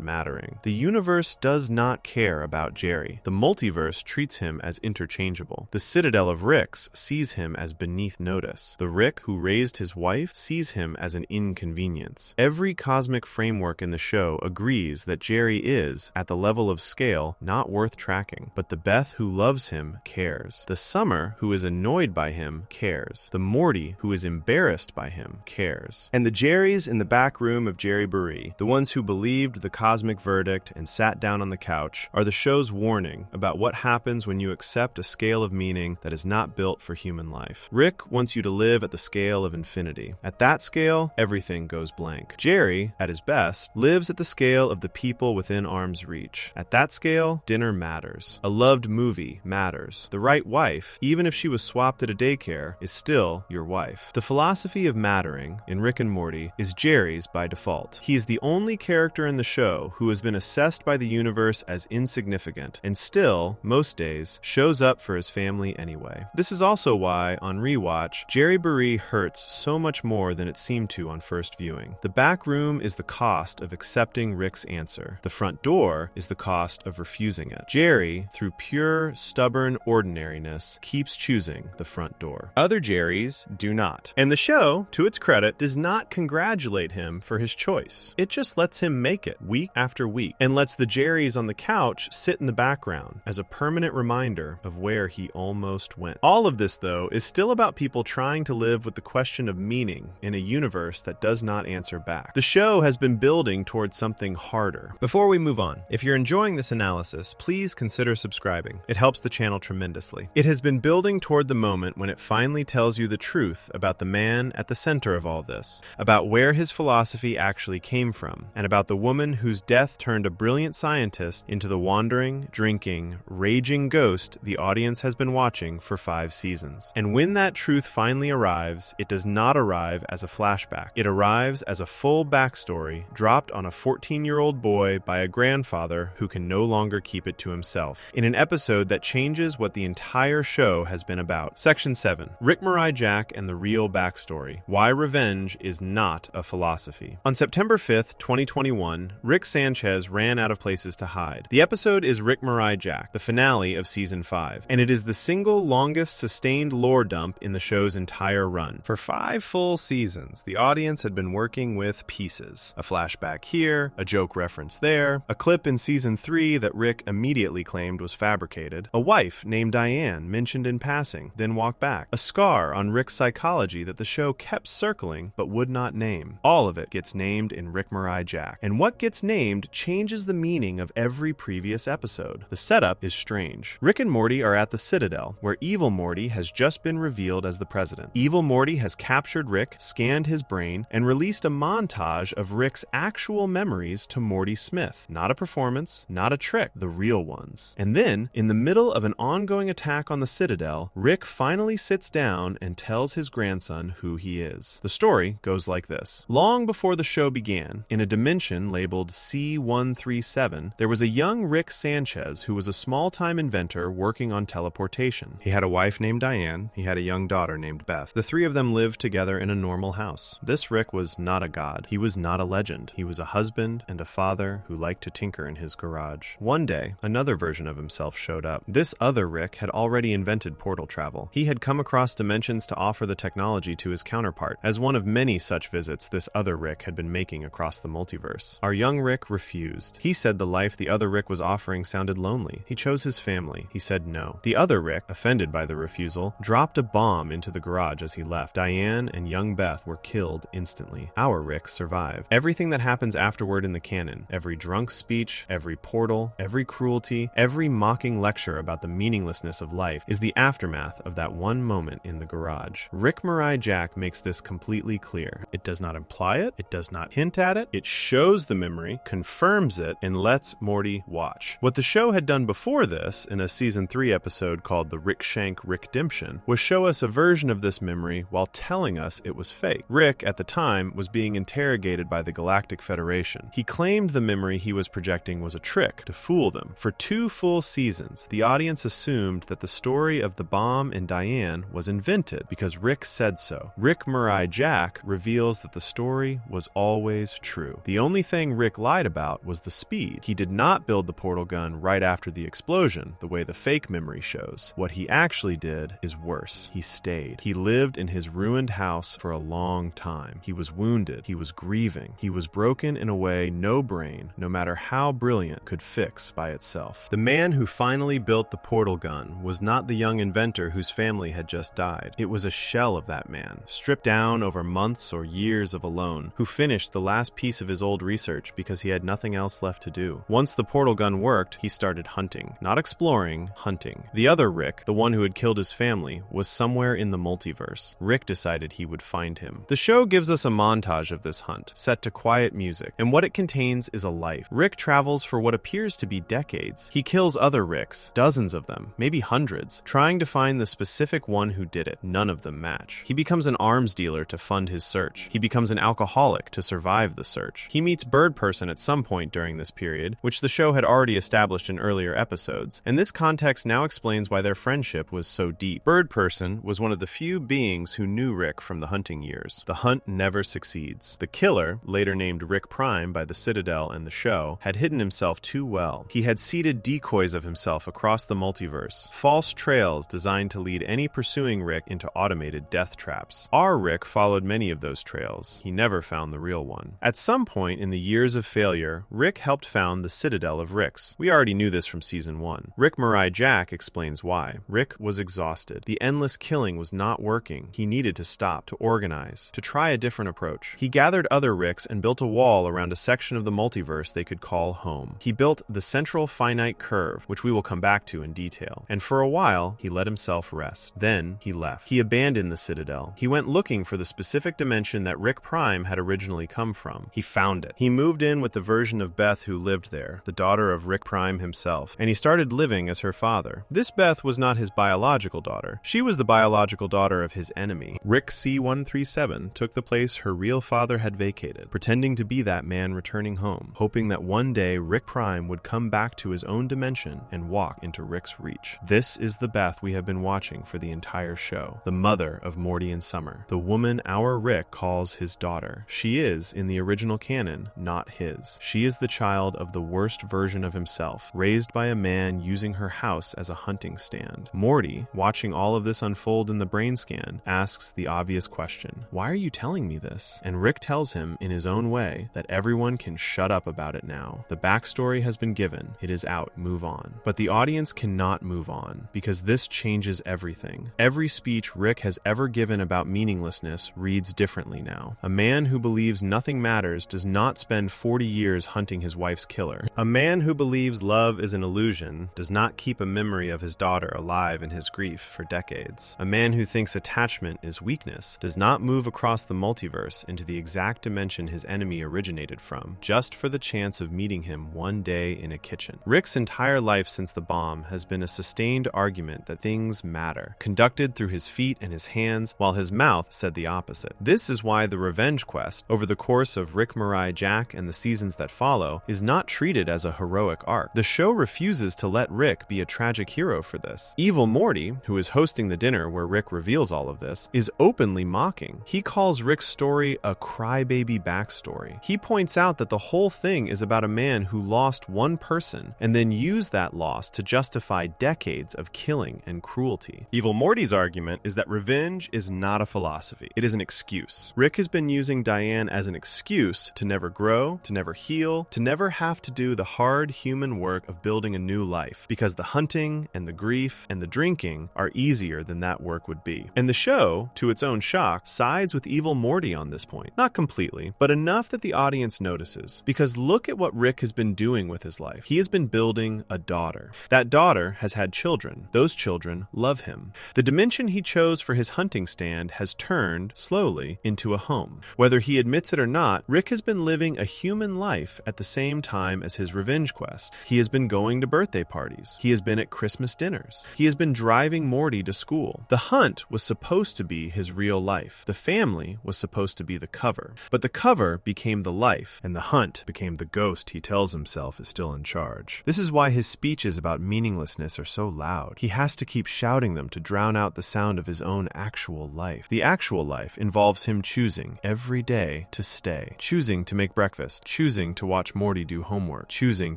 mattering. The universe does not care about Jerry. The multiverse treats him as interchangeable. The Citadel of Ricks sees him as beneath notice. The Rick who raised his wife sees him as an inconvenience. Every cosmic framework in the show agrees that Jerry is, at the level of scale, not worth tracking. But the Beth who loves him cares. The Summer who is annoyed by him cares. The Morty who is embarrassed by him cares. And the Jerrys in the back room of Jerryboree, the ones who believed the cosmic verdict and sat down on the couch, are the show's warning about what happens when you accept a scale of meaning that is not built for human life. Rick wants you to live at the scale of infinity. At that scale, everything goes blank. Jerry, at his best, lives at the scale of the people within arm's reach. At that scale, dinner matters. A loved movie matters. The right wife, even if she was swapped at a daycare, is still your wife. The philosophy of mattering, in Rick and Morty, is Jerry's by default. He is the only character in the show who has been assessed by the universe as insignificant, and still, most days, shows up for his family anyway. This is also why, on rewatch, Jerryboree hurts so much more than it seemed to on first viewing. The back room is the cost of accepting Rick's answer. The front door is the cost of refusing it. Jerry, through pure, stubborn ordinariness, keeps choosing the front door. Other Jerrys do not. And the show, to its credit, does not congratulate him for his choice. It just lets him make it week after week, and lets the Jerrys on the couch sit in the background as a permanent reminder of where he almost went. All of this, though, is still about people trying to live with the question of meaning in a universe that does not answer back. The show has been building towards something harder. Before we move on, if you're enjoying this analysis, please consider subscribing. It helps the channel tremendously. It has been building toward the moment when it finally tells you the truth about the man at the center of all this, about where his philosophy actually came from, and about the woman whose death turned a brilliant scientist into the wandering, drinking, raging ghost the audience has been watching for 5 seasons. And when that truth finally arrives, it does not arrive as a flashback. It arrives as a full backstory dropped on a 14-year-old boy by a grandfather who can no longer keep it to himself, in an episode that changes what the entire show has been about. Section 7. Rick, Mariah, Jack, and the real backstory. Why revenge is not a philosophy. On September 5th, 2021, Rick Sanchez ran out of places to hide. The episode is Rick, Mariah, Jack, the finale of Season 5, and it is the single longest sustained lore dump in the show's entire run. For 5 full seasons, the audience had been working with pieces. A flashback here, a joke reference there, a clip in Season 3 that Rick immediately claimed was fabricated, a wife named Diane mentioned in passing, then walked back, a scar on Rick's psychology that the show kept circling but would not name. All of it gets named in Rick, Mariah, Jack, and what gets named changes the meaning of every previous episode. The setup is strange. Rick and Morty are at the Citadel, where evil Morty has just been revealed as the president. Evil Morty has captured Rick, scanned his brain, and released a montage of Rick's actual memories to Morty Smith. Not a performance, not a trick, the real ones. And then, in the middle of an ongoing attack on the Citadel, Rick finally sits down and tells his grandson who he is. The story goes like this. Long before the show began, in a dimension labeled C137, there was a young Rick Sanchez who was a small-time inventor working on teleportation. He had a wife named Diane, he had a young daughter named Beth. The 3 of them lived together in a normal house. This Rick was not a god. He was not a legend. He was a husband and a father who liked to tinker in his garage. One day, another version of himself showed up. This other Rick had already invented portal travel. He had come across dimensions to offer the technology to his counterpart, as one of many such visits this other Rick had been making across the multiverse. Our young Rick refused. He said the life the other Rick was offering sounded lonely. He chose his family. He said no. The other Rick, offended by the refusal, dropped a bomb into the garage as he left. Diane and young Beth were killed instantly. Our Rick survived. Everything that happens afterward in the canon, every drunk speech, every portal, every cruelty, every mocking lecture about the meaninglessness of life, is the aftermath of that one moment in the garage. Rick, Mariah, Jack makes this completely clear. It does not imply it. It does not hint at it. It shows the memory, confirms it, and lets Morty watch. What the show had done before this, in a Season 3 episode called The Rick Shank Rickdemption, was show us a version of this memory while telling us it was fake. Rick, at the time, was being interrogated by the Galactic Federation. He claimed the memory memory he was projecting was a trick to fool them. For 2 full seasons, the audience assumed that the story of the bomb and Diane was invented because Rick said so. Rick Mariah Jack reveals that the story was always true. The only thing Rick lied about was the speed. He did not build the portal gun right after the explosion, the way the fake memory shows. What he actually did is worse. He stayed. He lived in his ruined house for a long time. He was wounded. He was grieving. He was broken in a way no brain, no matter how brilliant, could fix by itself. The man who finally built the portal gun was not the young inventor whose family had just died. It was a shell of that man, stripped down over months or years of alone, who finished the last piece of his old research because he had nothing else left to do. Once the portal gun worked, he started hunting. Not exploring, hunting. The other Rick, the one who had killed his family, was somewhere in the multiverse. Rick decided he would find him. The show gives us a montage of this hunt, set to quiet music, and what it contains is a life. Rick travels for what appears to be decades. He kills other Ricks, dozens of them, maybe hundreds, trying to find the specific one who did it. None of them match. He becomes an arms dealer to fund his search. He becomes an alcoholic to survive the search. He meets Bird Person at some point during this period, which the show had already established in earlier episodes, and this context now explains why their friendship was so deep. Bird Person was one of the few beings who knew Rick from the hunting years. The hunt never succeeds. The killer, later named Rick Prime by the Citadel and the show, had hidden himself too well. He had seeded decoys of himself across the multiverse, false trails designed to lead any pursuing Rick into automated death traps. Our Rick followed many of those trails. He never found the real one. At some point in the years of failure, Rick helped found the Citadel of Ricks. We already knew this from season 1. Rick Mariah Jack explains why. Rick was exhausted. The endless killing was not working. He needed to stop, to organize, to try a different approach. He gathered other Ricks and built a wall around a section of the multiverse they could call home. He built the central finite curve, which we will come back to in detail. And for a while, he let himself rest. Then he left. He abandoned the Citadel. He went looking for the specific dimension that Rick Prime had originally come from. He found it. He moved in with the version of Beth who lived there, the daughter of Rick Prime himself, and he started living as her father. This Beth was not his biological daughter. She was the biological daughter of his enemy. Rick C-137 took the place her real father had vacated, pretending to be that man returning home, hoping that one day Rick Prime would come back to his own dimension and walk into Rick's reach. This is the Beth we have been watching for the entire show, the mother of Morty and Summer, the woman our Rick calls his daughter. She is, in the original canon, not his. She is the child of the worst version of himself, raised by a man using her house as a hunting stand. Morty, watching all of this unfold in the brain scan, asks the obvious question, "Why are you telling me this?" And Rick tells him, in his own way, that everyone can shut up about it now. The backstory has been given. It is out. Move on. But the audience cannot move on, because this changes everything. Every speech Rick has ever given about meaninglessness reads differently now. A man who believes nothing matters does not spend 40 years hunting his wife's killer. A man who believes love is an illusion does not keep a memory of his daughter alive in his grief for decades. A man who thinks attachment is weakness does not move across the multiverse into the exact dimension his enemy originated from, just for the chance of meeting him one day in a kitchen. Rick's entire life since the bomb has been a sustained argument that things matter, conducted through his feet and his hands, while his mouth said the opposite. This is why the revenge quest, over the course of Rick Mariah Jack and the seasons that follow, is not treated as a heroic arc. The show refuses to let Rick be a tragic hero for this. Evil Morty, who is hosting the dinner where Rick reveals all of this, is openly mocking. He calls Rick's story a crybaby backstory. He points out that the whole thing is about a man who lost one person and then used that loss to justify decades of killing and cruelty. Evil Morty's argument is that revenge is not a philosophy. It is an excuse. Rick has been using Diane as an excuse to never grow, to never heal, to never have to do the hard human work of building a new life, because the hunting and the grief and the drinking are easier than that work would be. And the show, to its own shock, sides with Evil Morty on this point. Not completely, but enough that the audience notices. Because look at what Rick has been doing with his life. He has been building a daughter. That daughter has had children. Those children love him. The dimension he chose for his hunting stand has turned, slowly, into a home. Whether he admits it or not, Rick has been living a human life at the same time as his revenge quest. He has been going to birthday parties. He has been at Christmas dinners. He has been driving Morty to school. The hunt was supposed to be his real life. The family was supposed to be the cover. But the cover became the life, and the hunt became time, the ghost, he tells himself, is still in charge. This is why his speeches about meaninglessness are so loud. He has to keep shouting them to drown out the sound of his own actual life. The actual life involves him choosing every day to stay, choosing to make breakfast, choosing to watch Morty do homework, choosing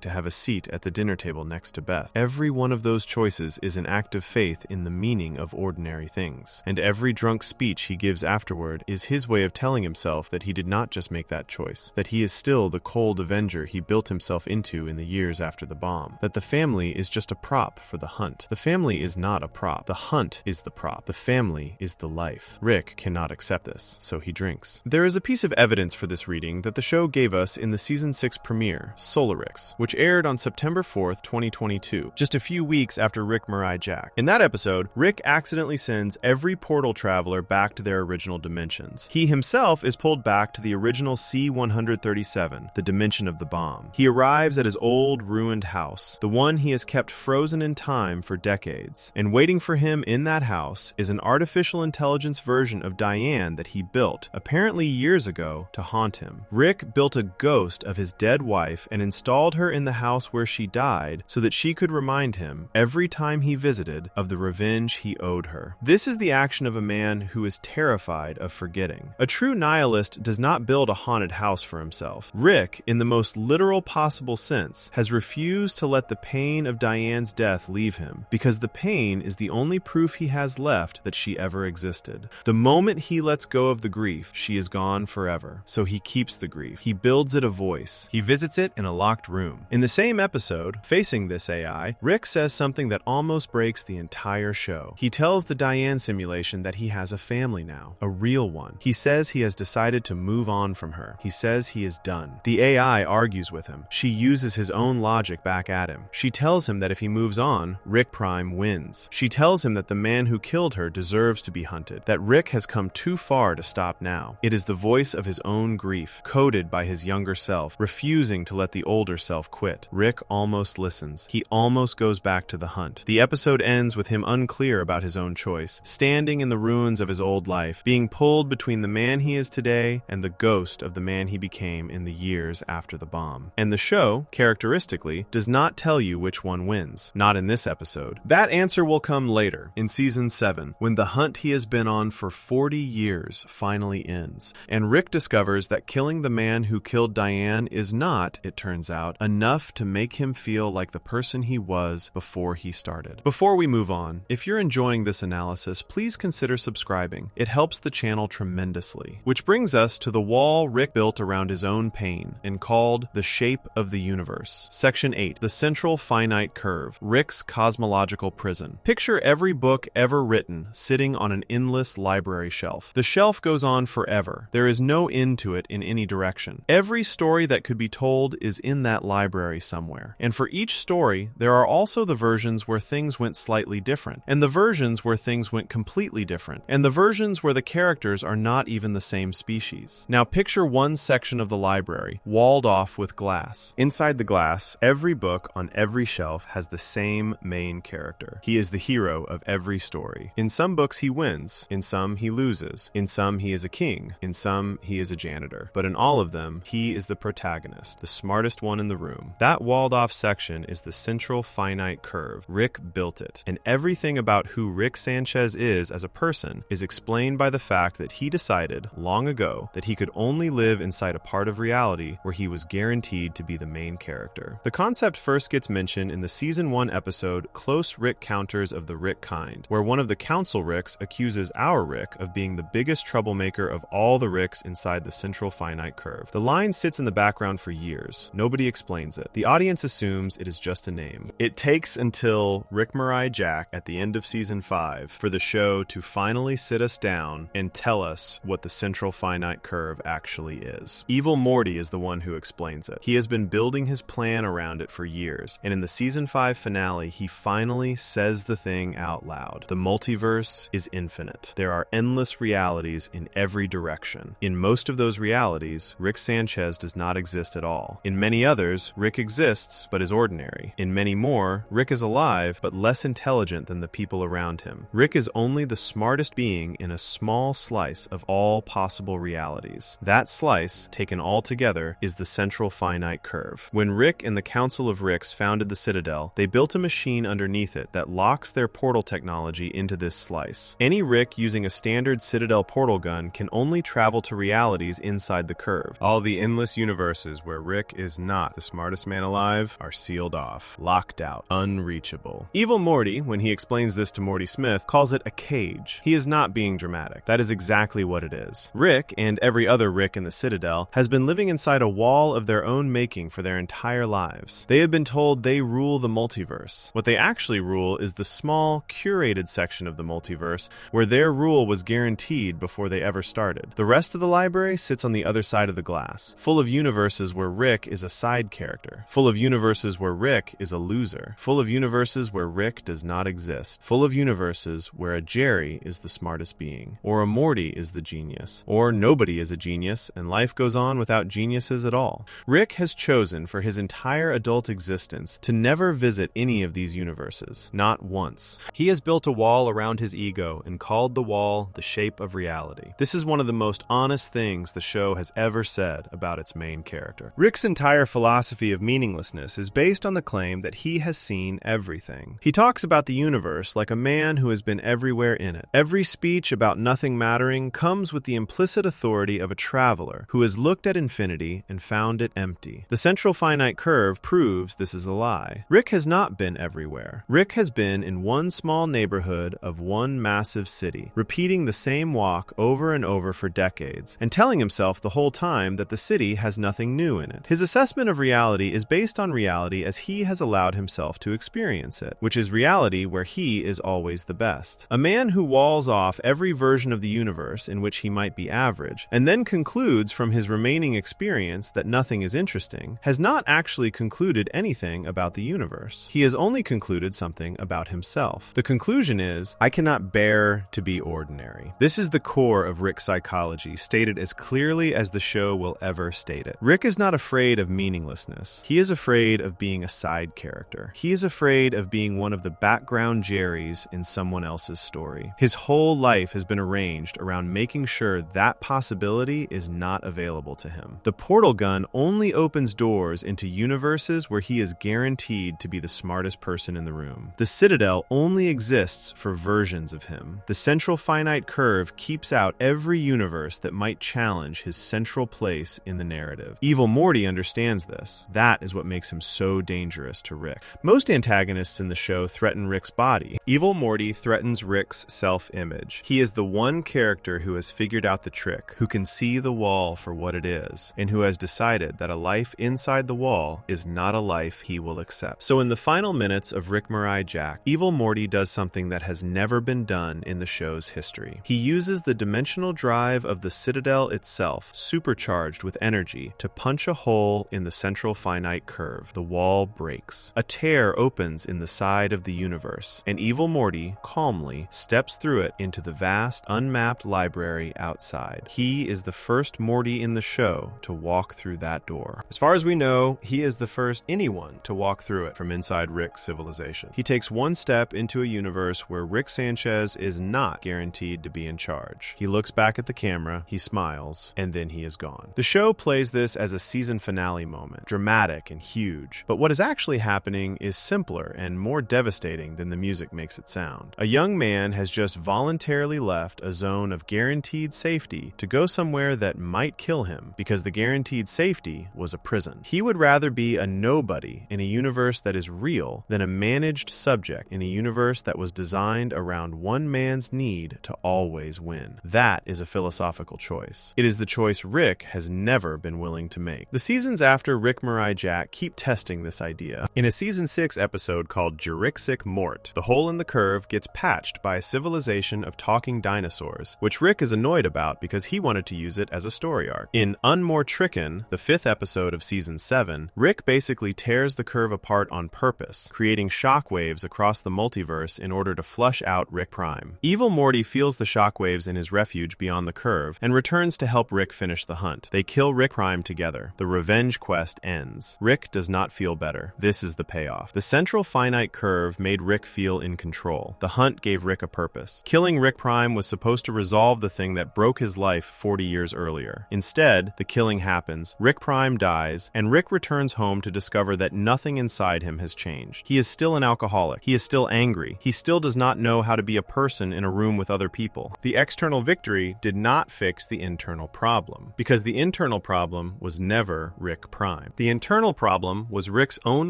to have a seat at the dinner table next to Beth. Every one of those choices is an act of faith in the meaning of ordinary things. And every drunk speech he gives afterward is his way of telling himself that he did not just make that choice, that he is still the cold avenger he built himself into in the years after the bomb, that the family is just a prop for the hunt. The family is not a prop. The hunt is the prop. The family is the life. Rick cannot accept this, so he drinks. There is a piece of evidence for this reading that the show gave us in the Season 6 premiere, Solarix, which aired on September 4th, 2022, just a few weeks after Rick Mariah Jack. In that episode, Rick accidentally sends every portal traveler back to their original dimensions. He himself is pulled back to the original C-137, the dimension of the bomb. He arrives at his old, ruined house, the one he has kept frozen in time for decades. And waiting for him in that house is an artificial intelligence version of Diane that he built, apparently years ago, to haunt him. Rick built a ghost of his dead wife and installed her in the house where she died so that she could remind him, every time he visited, of the revenge he owed her. This is the action of a man who is terrified of forgetting. A true nihilist does not build a haunted house for himself. Rick, in the most literal possible sense, has refused to let the pain of Diane's death leave him, because the pain is the only proof he has left that she ever existed. The moment he lets go of the grief, she is gone forever. So he keeps the grief. He builds it a voice. He visits it in a locked room. In the same episode, facing this AI, Rick says something that almost breaks the entire show. He tells the Diane simulation that he has a family now, a real one. He says he has decided to move on from her. He says he is done. The AI argues with him. She uses his own logic back at him. She tells him that if he moves on, Rick Prime wins. She tells him that the man who killed her deserves to be hunted, that Rick has come too far to stop now. It is the voice of his own grief, coded by his younger self, refusing to let the older self quit. Rick almost listens. He almost goes back to the hunt. The episode ends with him unclear about his own choice, standing in the ruins of his old life, being pulled between the man he is today and the ghost of the man he became in the years after the bomb. And the show, characteristically, does not tell you which one wins. Not in this episode. That answer will come later, in Season 7, when the hunt he has been on for 40 years finally ends, and Rick discovers that killing the man who killed Diane is not, it turns out, enough to make him feel like the person he was before he started. Before we move on, if you're enjoying this analysis, please consider subscribing. It helps the channel tremendously. Which brings us to the wall Rick built around his own pain and called The Shape of the Universe. Section 8, The Central Finite Curve, Rick's Cosmological Prison. Picture every book ever written sitting on an endless library shelf. The shelf goes on forever. There is no end to it in any direction. Every story that could be told is in that library somewhere. And for each story, there are also the versions where things went slightly different, and the versions where things went completely different, and the versions where the characters are not even the same species. Now picture one section of the library, walled off with glass. Inside the glass, every book on every shelf has the same main character. He is the hero of every story. In some books he wins, in some he loses, in some he is a king, in some he is a janitor. But in all of them, he is the protagonist, the smartest one in the room. That walled off section is the central finite curve. Rick built it. And everything about who Rick Sanchez is as a person is explained by the fact that he decided, long ago, that he could only live inside a part of reality where he was guaranteed to be the main character. The concept first gets mentioned in the Season 1 episode Close Rick Counters of the Rick Kind, where one of the Council Ricks accuses our Rick of being the biggest troublemaker of all the Ricks inside the central finite curve. The line sits in the background for years. Nobody explains it. The audience assumes it is just a name. It takes until Rick Mariah Jack at the end of Season 5 for the show to finally sit us down and tell us what the central finite curve actually is. Evil Morty is the one who explains it. He has been building his plan around it for years, and in the Season 5 finale, he finally says the thing out loud. The multiverse is infinite. There are endless realities in every direction. In most of those realities, Rick Sanchez does not exist at all. In many others, Rick exists, but is ordinary. In many more, Rick is alive, but less intelligent than the people around him. Rick is only the smartest being in a small slice of all possible realities. That slice, taken all together, is the the central finite curve. When Rick and the Council of Ricks founded the Citadel, they built a machine underneath it that locks their portal technology into this slice. Any Rick using a standard Citadel portal gun can only travel to realities inside the curve. All the endless universes where Rick is not the smartest man alive are sealed off, locked out, unreachable. Evil Morty, when he explains this to Morty Smith, calls it a cage. He is not being dramatic. That is exactly what it is. Rick, and every other Rick in the Citadel, has been living inside a wall of their own making for their entire lives. They have been told they rule the multiverse. What they actually rule is the small, curated section of the multiverse where their rule was guaranteed before they ever started. The rest of the library sits on the other side of the glass, full of universes where Rick is a side character, full of universes where Rick is a loser, full of universes where Rick does not exist, full of universes where a Jerry is the smartest being, or a Morty is the genius, or nobody is a genius and life goes on without geniuses at all. Rick has chosen for his entire adult existence to never visit any of these universes, not once. He has built a wall around his ego and called the wall the shape of reality. This is one of the most honest things the show has ever said about its main character. Rick's entire philosophy of meaninglessness is based on the claim that he has seen everything. He talks about the universe like a man who has been everywhere in it. Every speech about nothing mattering comes with the implicit authority of a traveler who has looked at infinity and found it empty. The central finite curve proves this is a lie. Rick has not been everywhere. Rick has been in one small neighborhood of one massive city, repeating the same walk over and over for decades, and telling himself the whole time that the city has nothing new in it. His assessment of reality is based on reality as he has allowed himself to experience it, which is reality where he is always the best. A man who walls off every version of the universe in which he might be average, and then concludes from his remaining experience that nothing is interesting, has not actually concluded anything about the universe. He has only concluded something about himself. The conclusion is, I cannot bear to be ordinary. This is the core of Rick's psychology, stated as clearly as the show will ever state it. Rick is not afraid of meaninglessness. He is afraid of being a side character. He is afraid of being one of the background Jerrys in someone else's story. His whole life has been arranged around making sure that possibility is not available to him. The portal gun only opens doors into universes where he is guaranteed to be the smartest person in the room. The Citadel only exists for versions of him. The central finite curve keeps out every universe that might challenge his central place in the narrative. Evil Morty understands this. That is what makes him so dangerous to Rick. Most antagonists in the show threaten Rick's body. Evil Morty threatens Rick's self-image. He is the one character who has figured out the trick, who can see the wall for what it is, and who has decided that a life inside the wall is not a life he will accept. So in the final minutes of Rick, Mariah, Jack, Evil Morty does something that has never been done in the show's history. He uses the dimensional drive of the Citadel itself, supercharged with energy, to punch a hole in the central finite curve. The wall breaks. A tear opens in the side of the universe, and Evil Morty calmly steps through it into the vast, unmapped library outside. He is the first Morty in the show to walk through that door. As far as we know, he is the first anyone to walk through it from inside Rick's civilization. He takes one step into a universe where Rick Sanchez is not guaranteed to be in charge. He looks back at the camera, he smiles, and then he is gone. The show plays this as a season finale moment, dramatic and huge, but what is actually happening is simpler and more devastating than the music makes it sound. A young man has just voluntarily left a zone of guaranteed safety to go somewhere that might kill him because the guaranteed safety was a prison. He would rather be a nobody in a universe that is real than a managed subject in a universe that was designed around one man's need to always win. That is a philosophical choice. It is the choice Rick has never been willing to make. The seasons after Rick, Mariah, Jack keep testing this idea. In a season 6 episode called Jurassic Mort, the hole in the curve gets patched by a civilization of talking dinosaurs, which Rick is annoyed about because he wanted to use it as a story arc. In Unmortricken, the 5th episode of season 7, Rick basically tears the curve apart on purpose, creating shockwaves across the multiverse in order to flush out Rick Prime. Evil Morty feels the shockwaves in his refuge beyond the curve and returns to help Rick finish the hunt. They kill Rick Prime together. The revenge quest ends. Rick does not feel better. This is the payoff. The central finite curve made Rick feel in control. The hunt gave Rick a purpose. Killing Rick Prime was supposed to resolve the thing that broke his life 40 years earlier. Instead, the killing happens ends. Rick Prime dies, and Rick returns home to discover that nothing inside him has changed. He is still an alcoholic. He is still angry. He still does not know how to be a person in a room with other people. The external victory did not fix the internal problem, because the internal problem was never Rick Prime. The internal problem was Rick's own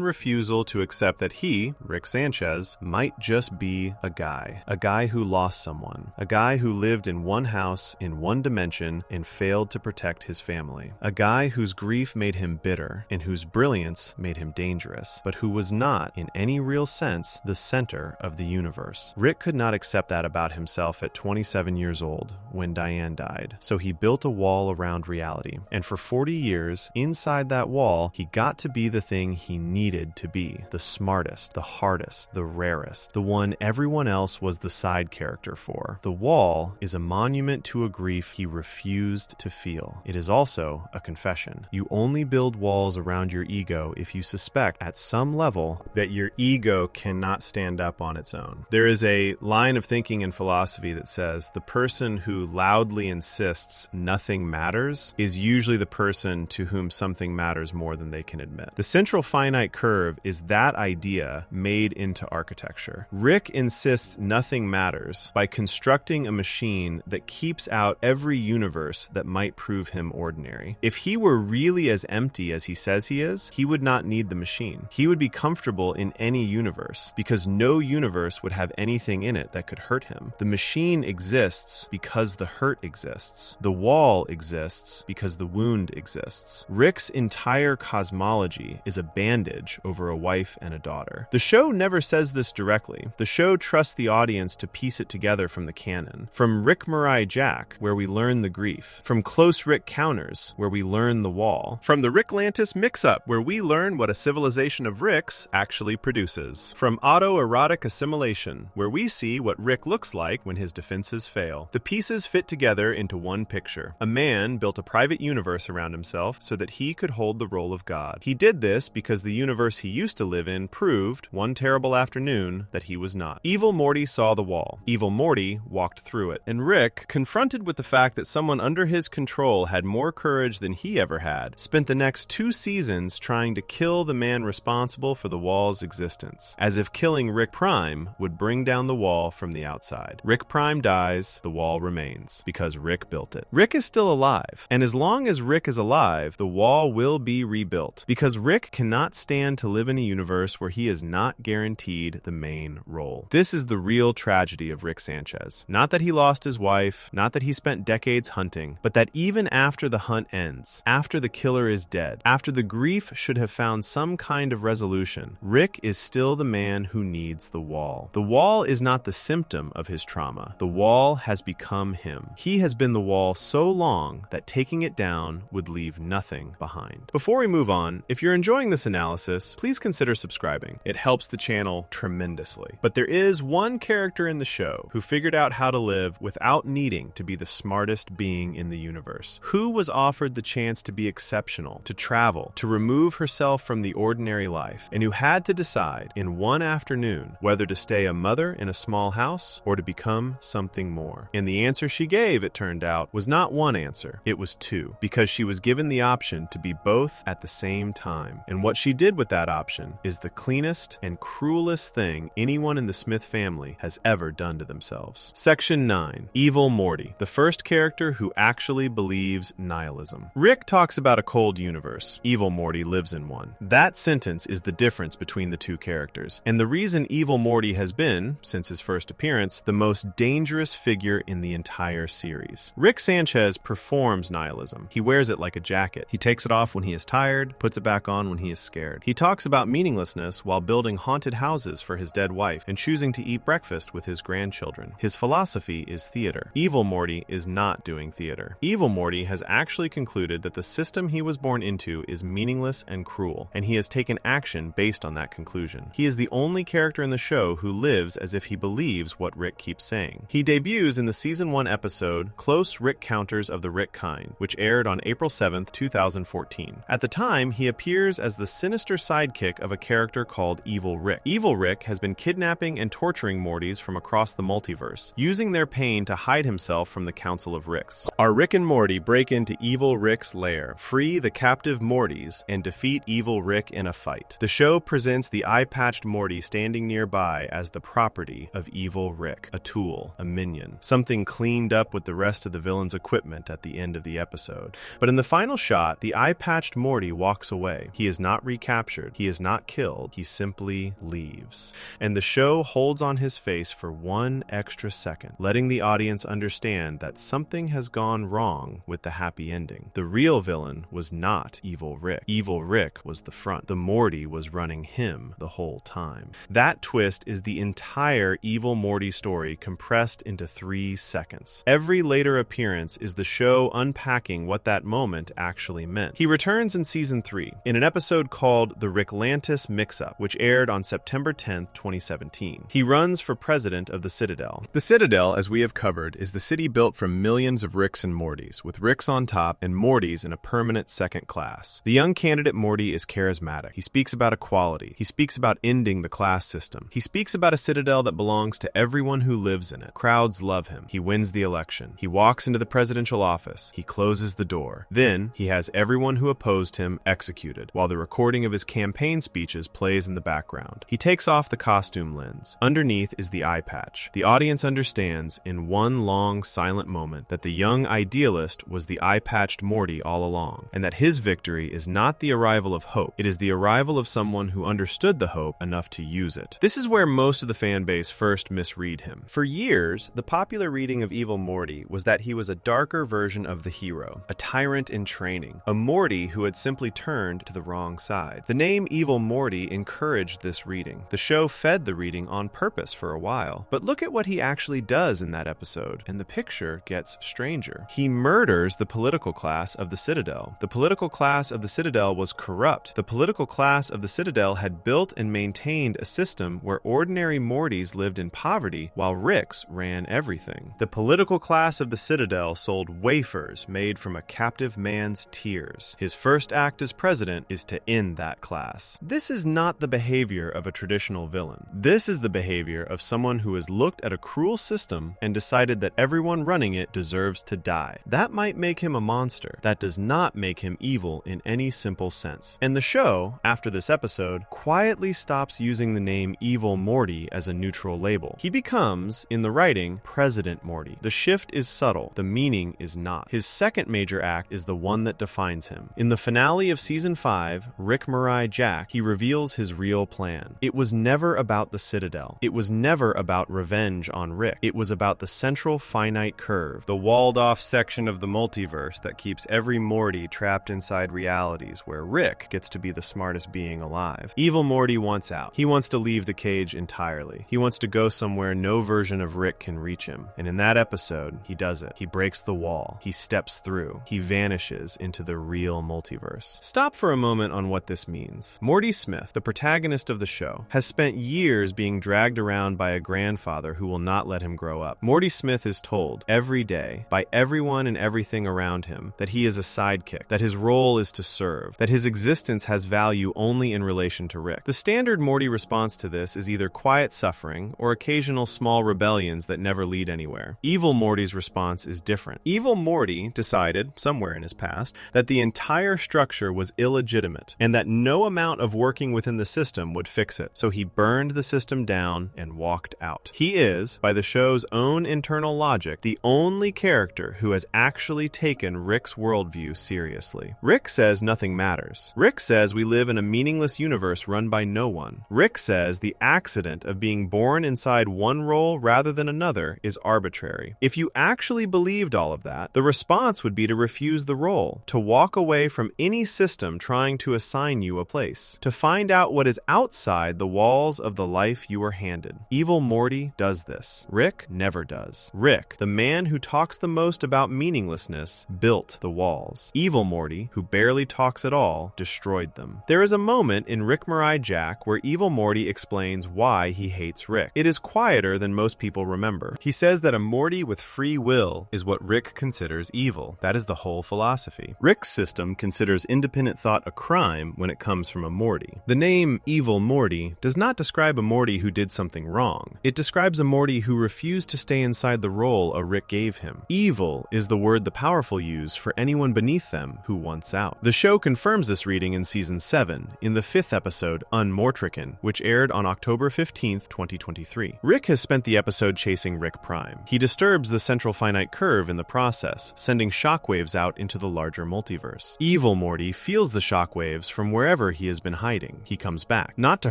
refusal to accept that he, Rick Sanchez, might just be a guy who lost someone, a guy who lived in one house in one dimension and failed to protect his family, a guy whose grief made him bitter and whose brilliance made him dangerous, but who was not, in any real sense, the center of the universe. Rick could not accept that about himself at 27 years old when Diane died, so he built a wall around reality, and for 40 years, inside that wall, he got to be the thing he needed to be, the smartest, the hardest, the rarest, the one everyone else was the side character for. The wall is a monument to a grief he refused to feel. It is also a confession. You only build walls around your ego if you suspect at some level that your ego cannot stand up on its own. There is a line of thinking in philosophy that says the person who loudly insists nothing matters is usually the person to whom something matters more than they can admit. The central finite curve is that idea made into architecture. Rick insists nothing matters by constructing a machine that keeps out every universe that might prove him ordinary. If he were really as empty as he says he is, he would not need the machine. He would be comfortable in any universe because no universe would have anything in it that could hurt him. The machine exists because the hurt exists. The wall exists because the wound exists. Rick's entire cosmology is a bandage over a wife and a daughter. The show never says this directly. The show trusts the audience to piece it together from the canon. From Rick Mariah Jack, where we learn the grief. From Close Rick Counters, where we learn the wall. From the Ricklantis Mix-Up, where we learn what a civilization of Ricks actually produces. From Autoerotic Assimilation, where we see what Rick looks like when his defenses fail. The pieces fit together into one picture. A man built a private universe around himself so that he could hold the role of God. He did this because the universe he used to live in proved, one terrible afternoon, that he was not. Evil Morty saw the wall. Evil Morty walked through it. And Rick, confronted with the fact that someone under his control had more courage than he ever had, spent the next 2 seasons trying to kill the man responsible for the wall's existence, as if killing Rick Prime would bring down the wall from the outside. Rick Prime dies, the wall remains, because Rick built it. Rick is still alive, and as long as Rick is alive, the wall will be rebuilt, because Rick cannot stand to live in a universe where he is not guaranteed the main role. This is the real tragedy of Rick Sanchez. Not that he lost his wife, not that he spent decades hunting, but that even after the hunt ends, after the killer is dead, after the grief should have found some kind of resolution, Rick is still the man who needs the wall. The wall is not the symptom of his trauma. The wall has become him. He has been the wall so long that taking it down would leave nothing behind. Before we move on, if you're enjoying this analysis, please consider subscribing. It helps the channel tremendously. But there is one character in the show who figured out how to live without needing to be the smartest being in the universe. Who was offered the chance to be exceptional, to travel, to remove herself from the ordinary life, and who had to decide in one afternoon whether to stay a mother in a small house or to become something more. And the answer she gave, it turned out, was not one answer, it was 2, because she was given the option to be both at the same time. And what she did with that option is the cleanest and cruelest thing anyone in the Smith family has ever done to themselves. Section 9. Evil Morty, the first character who actually believes nihilism. Rick talks about a cold universe. Evil Morty lives in one. That sentence is the difference between the two characters, and the reason Evil Morty has been, since his first appearance, the most dangerous figure in the entire series. Rick Sanchez performs nihilism. He wears it like a jacket. He takes it off when he is tired, puts it back on when he is scared. He talks about meaninglessness while building haunted houses for his dead wife and choosing to eat breakfast with his grandchildren. His philosophy is theater. Evil Morty is not doing theater. Evil Morty has actually concluded that the system he was born into is meaningless and cruel, and he has taken action based on that conclusion. He is the only character in the show who lives as if he believes what Rick keeps saying. He debuts in the Season 1 episode, Close Rick Counters of the Rick Kind, which aired on April 7th, 2014. At the time, he appears as the sinister sidekick of a character called Evil Rick. Evil Rick has been kidnapping and torturing Mortys from across the multiverse, using their pain to hide himself from the Council of Ricks. Our Rick and Morty break into Evil Rick's lair lair, free the captive Mortys, and defeat evil Rick in a fight. The show presents the eye-patched Morty standing nearby as the property of evil Rick, a tool, a minion, something cleaned up with the rest of the villain's equipment at the end of the episode. But in the final shot, the eye-patched Morty walks away. He is not recaptured, he is not killed, he simply leaves. And the show holds on his face for one extra second, letting the audience understand that something has gone wrong with the happy ending. The real villain was not evil Rick. Evil Rick was the front. The Morty was running him the whole time. That twist is the entire evil Morty story compressed into 3 seconds. Every later appearance is the show unpacking what that moment actually meant. He returns in season 3 in an episode called The Ricklantis Mix-Up, which aired on September 10th, 2017. He runs for president of the Citadel. The Citadel, as we have covered, is the city built from millions of Ricks and Mortys, with Ricks on top and Mortys in a permanent second class. The young candidate Morty is charismatic. He speaks about equality. He speaks about ending the class system. He speaks about a citadel that belongs to everyone who lives in it. Crowds love him. He wins the election. He walks into the presidential office. He closes the door. Then, he has everyone who opposed him executed, while the recording of his campaign speeches plays in the background. He takes off the costume lens. Underneath is the eye patch. The audience understands, in one long, silent moment, that the young idealist was the eye-patched Morty all along, and that his victory is not the arrival of hope. It is the arrival of someone who understood the hope enough to use it. This is where most of the fan base first misread him. For years, the popular reading of evil Morty was that he was a darker version of the hero, a tyrant in training, a Morty who had simply turned to the wrong side. The name Evil Morty encouraged this reading. The show fed the reading on purpose for a while, but look at what he actually does in that episode, and the picture gets stranger. He murders the political class of the Citadel. The political class of the Citadel was corrupt. The political class of the Citadel had built and maintained a system where ordinary Mortys lived in poverty while Ricks ran everything. The political class of the Citadel sold wafers made from a captive man's tears. His first act as president is to end that class. This is not the behavior of a traditional villain. This is the behavior of someone who has looked at a cruel system and decided that everyone running it deserves to die. That might make him a monster. That does not make him evil in any simple sense. And the show, after this episode, quietly stops using the name Evil Morty as a neutral label. He becomes, in the writing, President Morty. The shift is subtle. The meaning is not. His second major act is the one that defines him. In the finale of season 5, Rick Mariah Jack, he reveals his real plan. It was never about the Citadel. It was never about revenge on Rick. It was about the central finite curve, the walled-off section of the multiverse that keeps every Morty trapped inside realities where Rick gets to be the smartest being alive. Evil Morty wants out. He wants to leave the cage entirely. He wants to go somewhere no version of Rick can reach him. And in that episode, he does it. He breaks the wall. He steps through. He vanishes into the real multiverse. Stop for a moment on what this means. Morty Smith, the protagonist of the show, has spent years being dragged around by a grandfather who will not let him grow up. Morty Smith is told every day by everyone and everything around him that he is a sidekick, that his role is to serve, that his existence has value only in relation to Rick. The standard Morty response to this is either quiet suffering or occasional small rebellions that never lead anywhere. Evil Morty's response is different. Evil Morty decided, somewhere in his past, that the entire structure was illegitimate and that no amount of working within the system would fix it. So he burned the system down and walked out. He is, by the show's own internal logic, the only character who has actually taken Rick's worldview seriously. Rick says nothing matters. Rick says we live in a meaningless universe run by no one. Rick says the accident of being born inside one role rather than another is arbitrary. If you actually believed all of that, the response would be to refuse the role, to walk away from any system trying to assign you a place, to find out what is outside the walls of the life you were handed. Evil Morty does this. Rick never does. Rick, the man who talks the most about meaninglessness, built the walls. Evil Morty, who barely talks at all, destroyed them. There is a moment in Rick Mariah Jack where Evil Morty explains why he hates Rick. It is quieter than most people remember. He says that a Morty with free will is what Rick considers evil. That is the whole philosophy. Rick's system considers independent thought a crime when it comes from a Morty. The name Evil Morty does not describe a Morty who did something wrong. It describes a Morty who refused to stay inside the role a Rick gave him. Evil is the word the powerful use for anyone beneath them who wants out. The show confirms this reading in Season 7, in the 5th episode, Unmortrican, which aired on October 15, 2023. Rick has spent the episode chasing Rick Prime. He disturbs the central finite curve in the process, sending shockwaves out into the larger multiverse. Evil Morty feels the shockwaves from wherever he has been hiding. He comes back, not to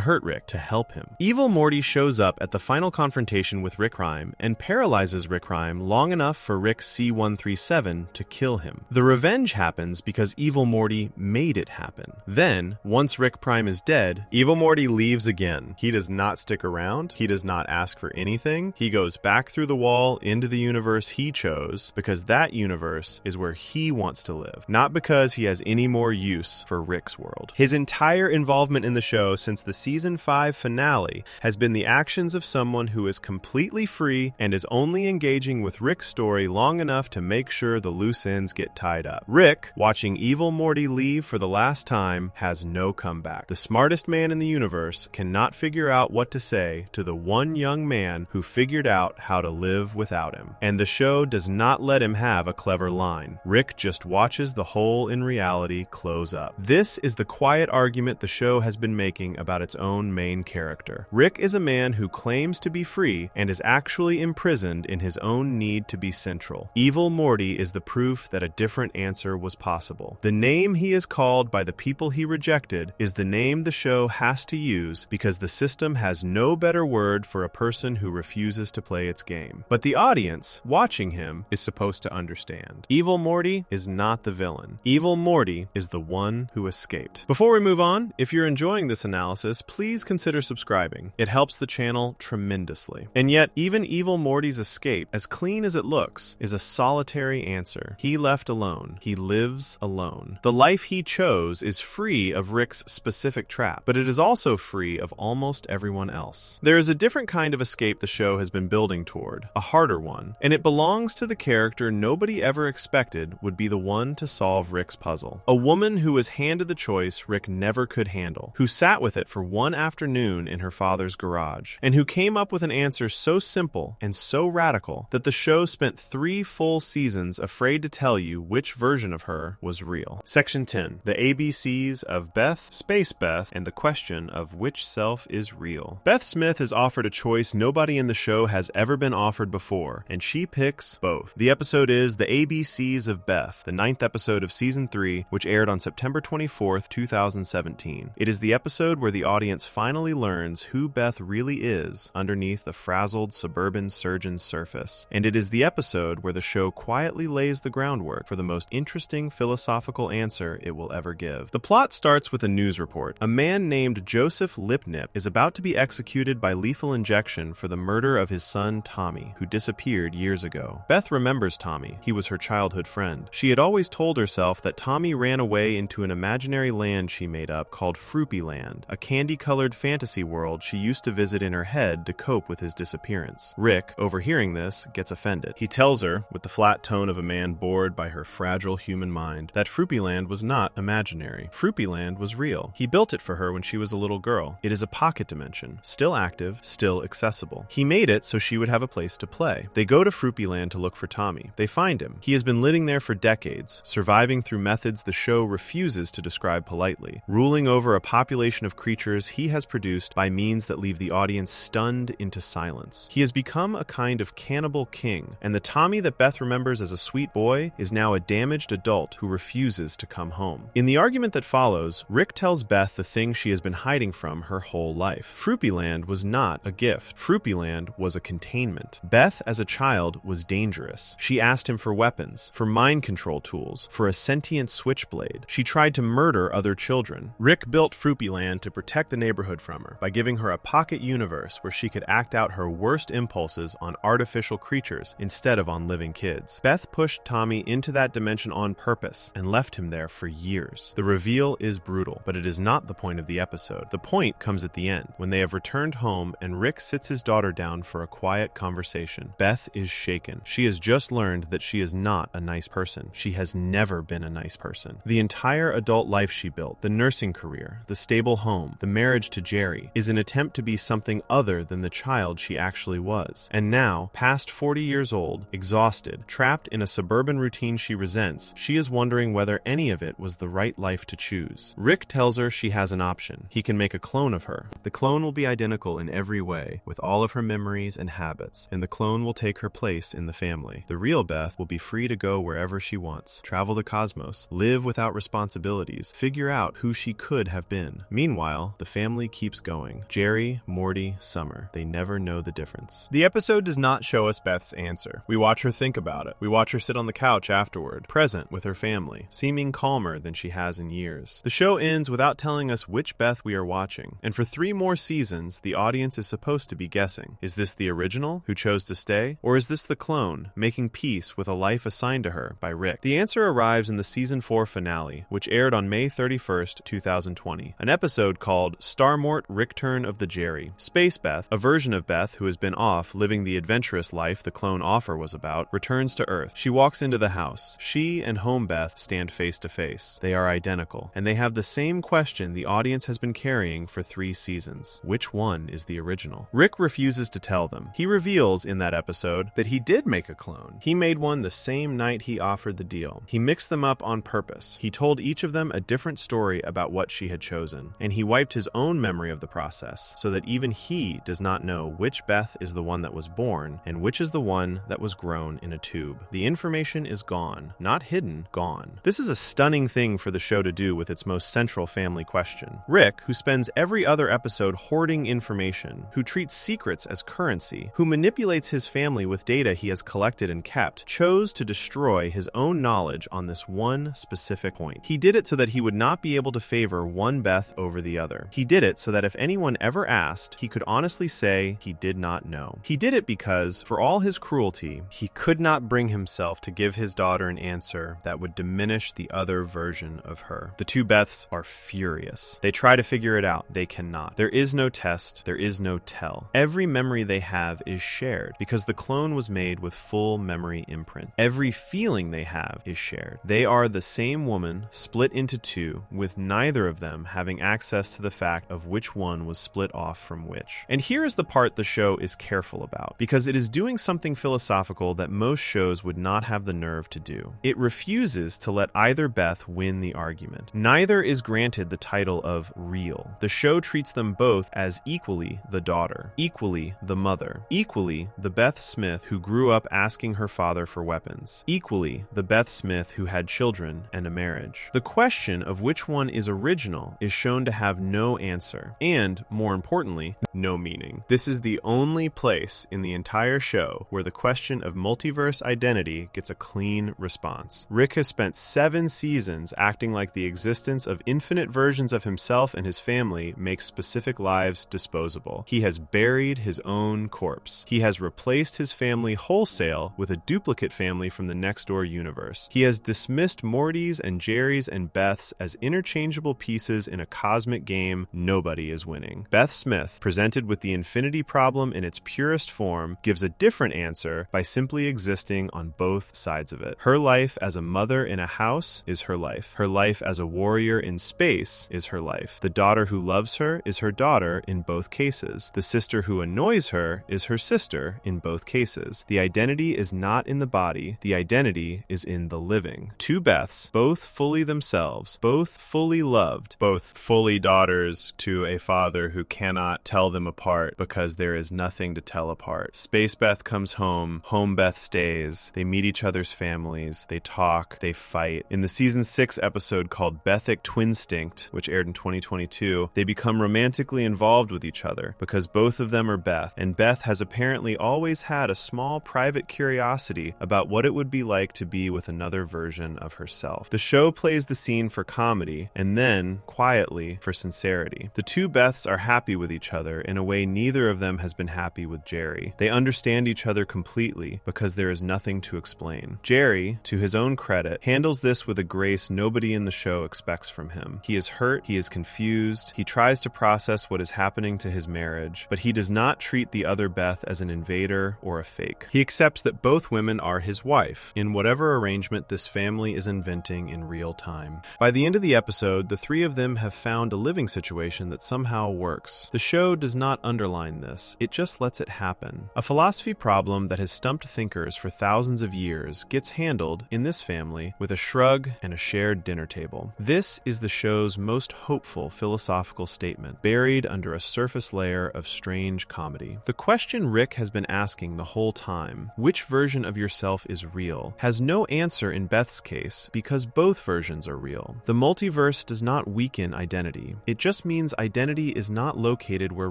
hurt Rick, to help him. Evil Morty shows up at the final confrontation with Rick Prime and paralyzes Rick Prime long enough for Rick's C-137 to kill him. The revenge happens because Evil Morty made it happen. Then, once Rick Prime is dead, Evil Morty leaves again. He does not stick around. He does not ask for anything. He goes back through the wall into the universe he chose because that universe is where he wants to live, not because he has any more use for Rick's world. His entire involvement in the show since the Season 5 finale has been the actions of someone who is completely free and is only engaging with Rick's story long enough to make sure the loose ends get tied up. Rick, watching Evil Morty leave for the last time, has no comeback. The smartest man in the universe cannot figure out what to say to the one young man who figured out how to live without him. And the show does not let him have a clever line. Rick just watches the hole in reality close up. This is the quiet argument the show has been making about its own main character. Rick is a man who claims to be free and is actually imprisoned in his own need to be central. Evil Morty is the proof that a different answer was possible. The name he is called by the people he rejected is the name the show has to use because the system has no better word for a person who refuses to play its game. But the audience, watching him, is supposed to understand. Evil Morty is not the villain. Evil Morty is the one who escaped. Before we move on, if you're enjoying this analysis, please consider subscribing. It helps the channel tremendously. And yet, even Evil Morty's escape, as clean as it looks, is a solitary answer. He left alone. He lives alone. The life he chose is free of Rick's specific trap, but it is also free of almost everyone else. There is a different kind of escape the show has been building toward, a harder one, and it belongs to the character nobody ever expected would be the one to solve Rick's puzzle. A woman who was handed the choice Rick never could handle, who sat with it for one afternoon in her father's garage, and who came up with an answer so simple and so radical that the show spent 3 full seasons afraid to tell you which version of her was real. Section 10. The ABCs of Beth, Space Beth, and the question of which self is real. Beth Smith is offered a choice nobody in the show has ever been offered before, and she picks both. The episode is The ABCs of Beth, the 9th episode of Season 3, which aired on September 24th, 2017. It is the episode where the audience finally learns who Beth really is underneath the frazzled suburban surgeon's surface. And it is the episode where the show quietly lays the groundwork for the most interesting philosophical answer it will ever give. The plot starts with a news report. A man named Joseph Lipnip is about to be executed by lethal injection for the murder of his son Tommy, who disappeared years ago. Beth remembers Tommy. He was her childhood friend. She had always told herself that Tommy ran away into an imaginary land she made up called Froopy Land, a candy-colored fantasy world she used to visit in her head to cope with his disappearance. Rick, overhearing this, gets offended. He tells her, with the flat tone of a man bored by her fragile human mind, that Froopy Land was not imaginary. Froopy Land was real. He built it for her when she was a little girl. It is a pocket dimension, still active, still accessible. He made it so she would have a place to play. They go to Froopy Land to look for Tommy. They find him. He has been living there for decades, surviving through methods the show refuses to describe politely, ruling over a population of creatures he has produced by means that leave the audience stunned into silence. He has become a kind of cannibal king, and the Tommy that Beth remembers as a sweet boy is now a damaged adult who refuses to come home. In the argument that follows, Rick tells Beth the thing she has been hiding from her whole life. Froopy Land was not a gift. Froopy Land was a containment. Beth, as a child, was dangerous. She asked him for weapons, for mind control tools, for a sentient switchblade. She tried to murder other children. Rick built Froopy Land to protect the neighborhood from her by giving her a pocket universe where she could act out her worst impulses on artificial creatures instead of on living kids. Beth pushed Tommy into that dimension on purpose and left him there for years. The reveal is brutal, but it is not the point of the episode. The point comes at the end, when they have returned home and Rick sits his daughter down for a quiet conversation. Beth is shaken. She has just learned that she is not a nice person. She has never been a nice person. The entire adult life she built, the nursing career, the stable home, the marriage to Jerry, is an attempt to be something other than the child she actually was. And now, past 40 years old, exhausted, trapped in a suburban routine she resents, moments, she is wondering whether any of it was the right life to choose. Rick tells her she has an option. He can make a clone of her. The clone will be identical in every way, with all of her memories and habits, and the clone will take her place in the family. The real Beth will be free to go wherever she wants, travel the cosmos, live without responsibilities, figure out who she could have been. Meanwhile, the family keeps going. Jerry, Morty, Summer. They never know the difference. The episode does not show us Beth's answer. We watch her think about it. We watch her sit on the couch afterward, present with her family, seeming calmer than she has in years. The show ends without telling us which Beth we are watching, and for 3 more seasons, the audience is supposed to be guessing. Is this the original, who chose to stay, or is this the clone, making peace with a life assigned to her by Rick? The answer arrives in the Season 4 finale, which aired on May 31st, 2020, an episode called Starmort Rickturn of the Jerry. Space Beth, a version of Beth who has been off living the adventurous life the clone offer was about, returns to Earth. She walks into the house. She and Home Beth stand face to face. They are identical, and they have the same question the audience has been carrying for 3 seasons. Which one is the original? Rick refuses to tell them. He reveals in that episode that he did make a clone. He made one the same night he offered the deal. He mixed them up on purpose. He told each of them a different story about what she had chosen, and he wiped his own memory of the process so that even he does not know which Beth is the one that was born and which is the one that was grown in a tube. The information is gone. Not hidden, gone. This is a stunning thing for the show to do with its most central family question. Rick, who spends every other episode hoarding information, who treats secrets as currency, who manipulates his family with data he has collected and kept, chose to destroy his own knowledge on this one specific point. He did it so that he would not be able to favor one Beth over the other. He did it so that if anyone ever asked, he could honestly say he did not know. He did it because, for all his cruelty, he could not bring himself to give his daughter an answer that would diminish the other version of her. The 2 Beths are furious. They try to figure it out. They cannot. There is no test. There is no tell. Every memory they have is shared because the clone was made with full memory imprint. Every feeling they have is shared. They are the same woman split into 2, with neither of them having access to the fact of which one was split off from which. And here is the part the show is careful about, because it is doing something philosophical that most shows would not have the nerve to do. It refuses to let either Beth win the argument. Neither is granted the title of real. The show treats them both as equally the daughter, equally the mother, equally the Beth Smith who grew up asking her father for weapons, equally the Beth Smith who had children and a marriage. The question of which one is original is shown to have no answer, and, more importantly, no meaning. This is the only place in the entire show where the question of multiverse identity gets a clean response. Rick has spent 7 seasons acting like the existence of infinite versions of himself and his family makes specific lives disposable. He has buried his own corpse. He has replaced his family wholesale with a duplicate family from the next door universe. He has dismissed Morty's and Jerry's and Beth's as interchangeable pieces in a cosmic game nobody is winning. Beth Smith, presented with the infinity problem in its purest form, gives a different answer by simply existing on both sides of it. Her life as a mother in a house is her life. Her life as a warrior in space is her life. The daughter who loves her is her daughter in both cases. The sister who annoys her is her sister in both cases. The identity is not in the body. The identity is in the living. 2 Beths, both fully themselves, both fully loved, both fully daughters to a father who cannot tell them apart because there is nothing to tell apart. Space Beth comes home. Home Beth stays. They meet each other's families. They talk. They fight. In the season 6 episode called Bethic Twinstinct, which aired in 2022, they become romantically involved with each other because both of them are Beth, and Beth has apparently always had a small private curiosity about what it would be like to be with another version of herself. The show plays the scene for comedy and then, quietly, for sincerity. The 2 Beths are happy with each other in a way neither of them has been happy with Jerry. They understand each other completely because there is nothing to explain. Jerry, to his own credit, handles this with a grace nobody in the show expects from him. He is hurt, he is confused, he tries to process what is happening to his marriage, but he does not treat the other Beth as an invader or a fake. He accepts that both women are his wife, in whatever arrangement this family is inventing in real time. By the end of the episode, the 3 of them have found a living situation that somehow works. The show does not underline this, it just lets it happen. A philosophy problem that has stumped thinkers for thousands of years gets handled, in this family with a shrug and a shared dinner table. This is the show's most hopeful philosophical statement, buried under a surface layer of strange comedy. The question Rick has been asking the whole time, which version of yourself is real, has no answer in Beth's case because both versions are real. The multiverse does not weaken identity. It just means identity is not located where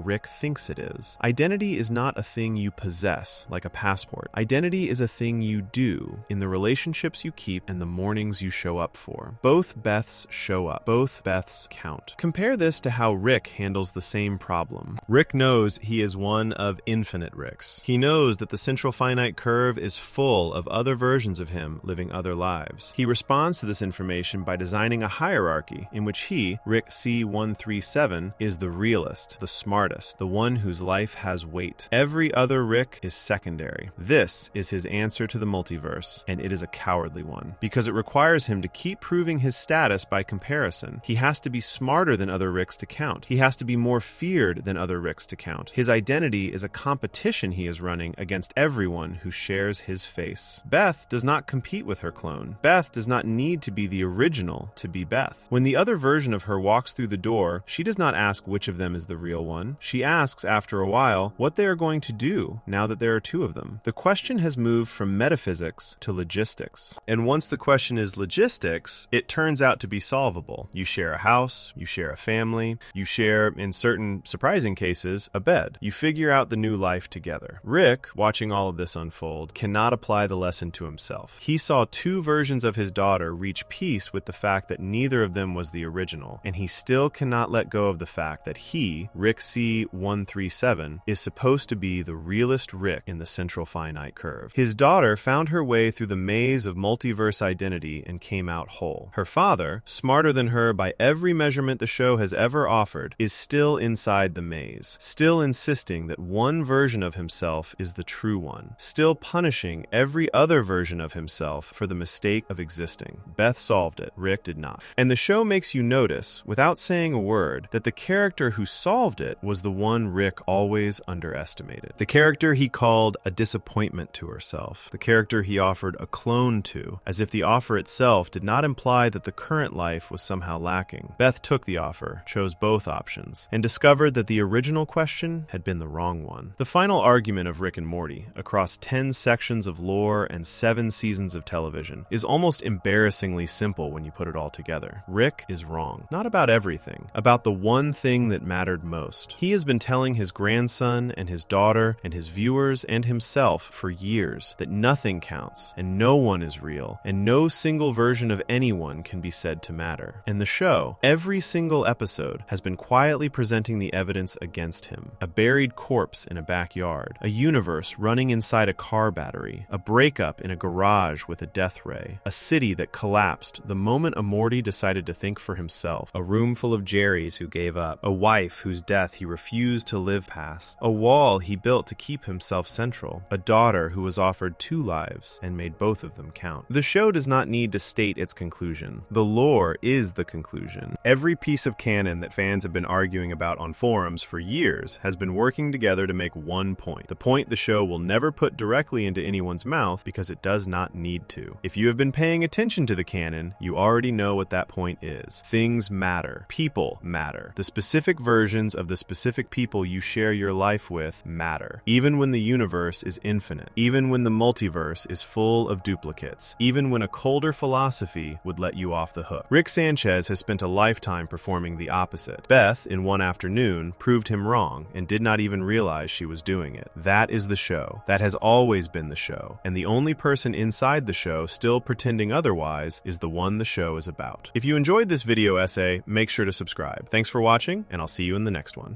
Rick thinks it is. Identity is not a thing you possess, like a passport. Identity is a thing you do, in the relationships you keep and the mornings you show up for. Both Beths show up. Both Beths count. Compare this to how Rick handles the same problem. Rick knows he is one of infinite Ricks. He knows that the central finite curve is full of other versions of him living other lives. He responds to this information by designing a hierarchy in which he, Rick C137, is the realist, the smartest, the one whose life has weight. Every other Rick is secondary. This is his answer to the multiverse, and it is a cowardly one, because it requires him to keep proving his status by comparison. He has to be smarter than other Ricks to count. He has to be more feared than other Ricks to count. His identity is a competition he is running against everyone who shares his face. Beth does not compete with her clone. Beth does not need to be the original to be Beth. When the other version of her walks through the door, she does not ask which of them is the real one. She asks, after a while, what they are going to do now that there are two of them. The question has moved from metaphysics to logistics. And once the question is logistics, it turns out to be solvable. You share a house, you share a family, you share, in certain surprising cases, a bed. You figure out the new life together. Rick, watching all of this unfold, cannot apply the lesson to himself. He saw two versions of his daughter reach peace with the fact that neither of them was the original, and he still cannot let go of the fact that he, Rick C137, is supposed to be the realest Rick in the central finite curve. His daughter found her way through the maze of multiverse identity and came out whole. Her father, smarter than her by every measurement the show has ever offered, is still inside the maze, still insisting that one version of himself is the true one, still punishing every other version of himself for the mistake of existing. Beth solved it. Rick did not. And the show makes you notice, without saying a word, that the character who solved it was the one Rick always underestimated. The character he called a disappointment to herself. The character he offered a clone to, as if the offer itself did not imply that the current life was somehow lacking. Beth took the offer, chose both options, and discovered that the original question had been the wrong one. The final argument of Rick and Morty, across 10 sections of lore and 7 seasons of television, is almost embarrassingly simple when you put it all together. Rick is wrong. Not about everything, about the one thing that mattered most. He has been telling his grandson and his daughter and his viewers and himself for years that nothing counts and no one is real and no single version of anyone can be said to matter. And the show, every single episode, has been quietly presenting the evidence against him. A buried corpse in a backyard, a universe running inside a car battery, a breakup in a garage with a death ray, a city that collapsed the moment a Morty decided to think for himself, a room full of Jerrys who gave up, a wife whose death he refused to live past, a wall he built to keep himself central, a daughter who was offered 2 lives and made both of them count. The show does not need to state its conclusion. The lore is the conclusion. Every piece of canon that fans have been arguing about on forums for years has been working together to make one point. The point the show will never put directly into anyone's mouth because it does not need to. If you have been paying attention to the canon, you already know what that point is. Things matter. People matter. The specific versions of the specific people you share your life with matter. Even when the universe is infinite. Even when the multiverse is full of duplicates. Even when a colder philosophy would let you off the hook. Rick Sanchez has spent a lifetime performing the opposite. Beth, in one afternoon, proved him wrong and did not even realize she was doing it. That is the show. That has always been the show. And the only person inside the show still pretending otherwise is the one the show is about. If you enjoyed this video essay, make sure to subscribe. Thanks for watching, and I'll see you in the next one.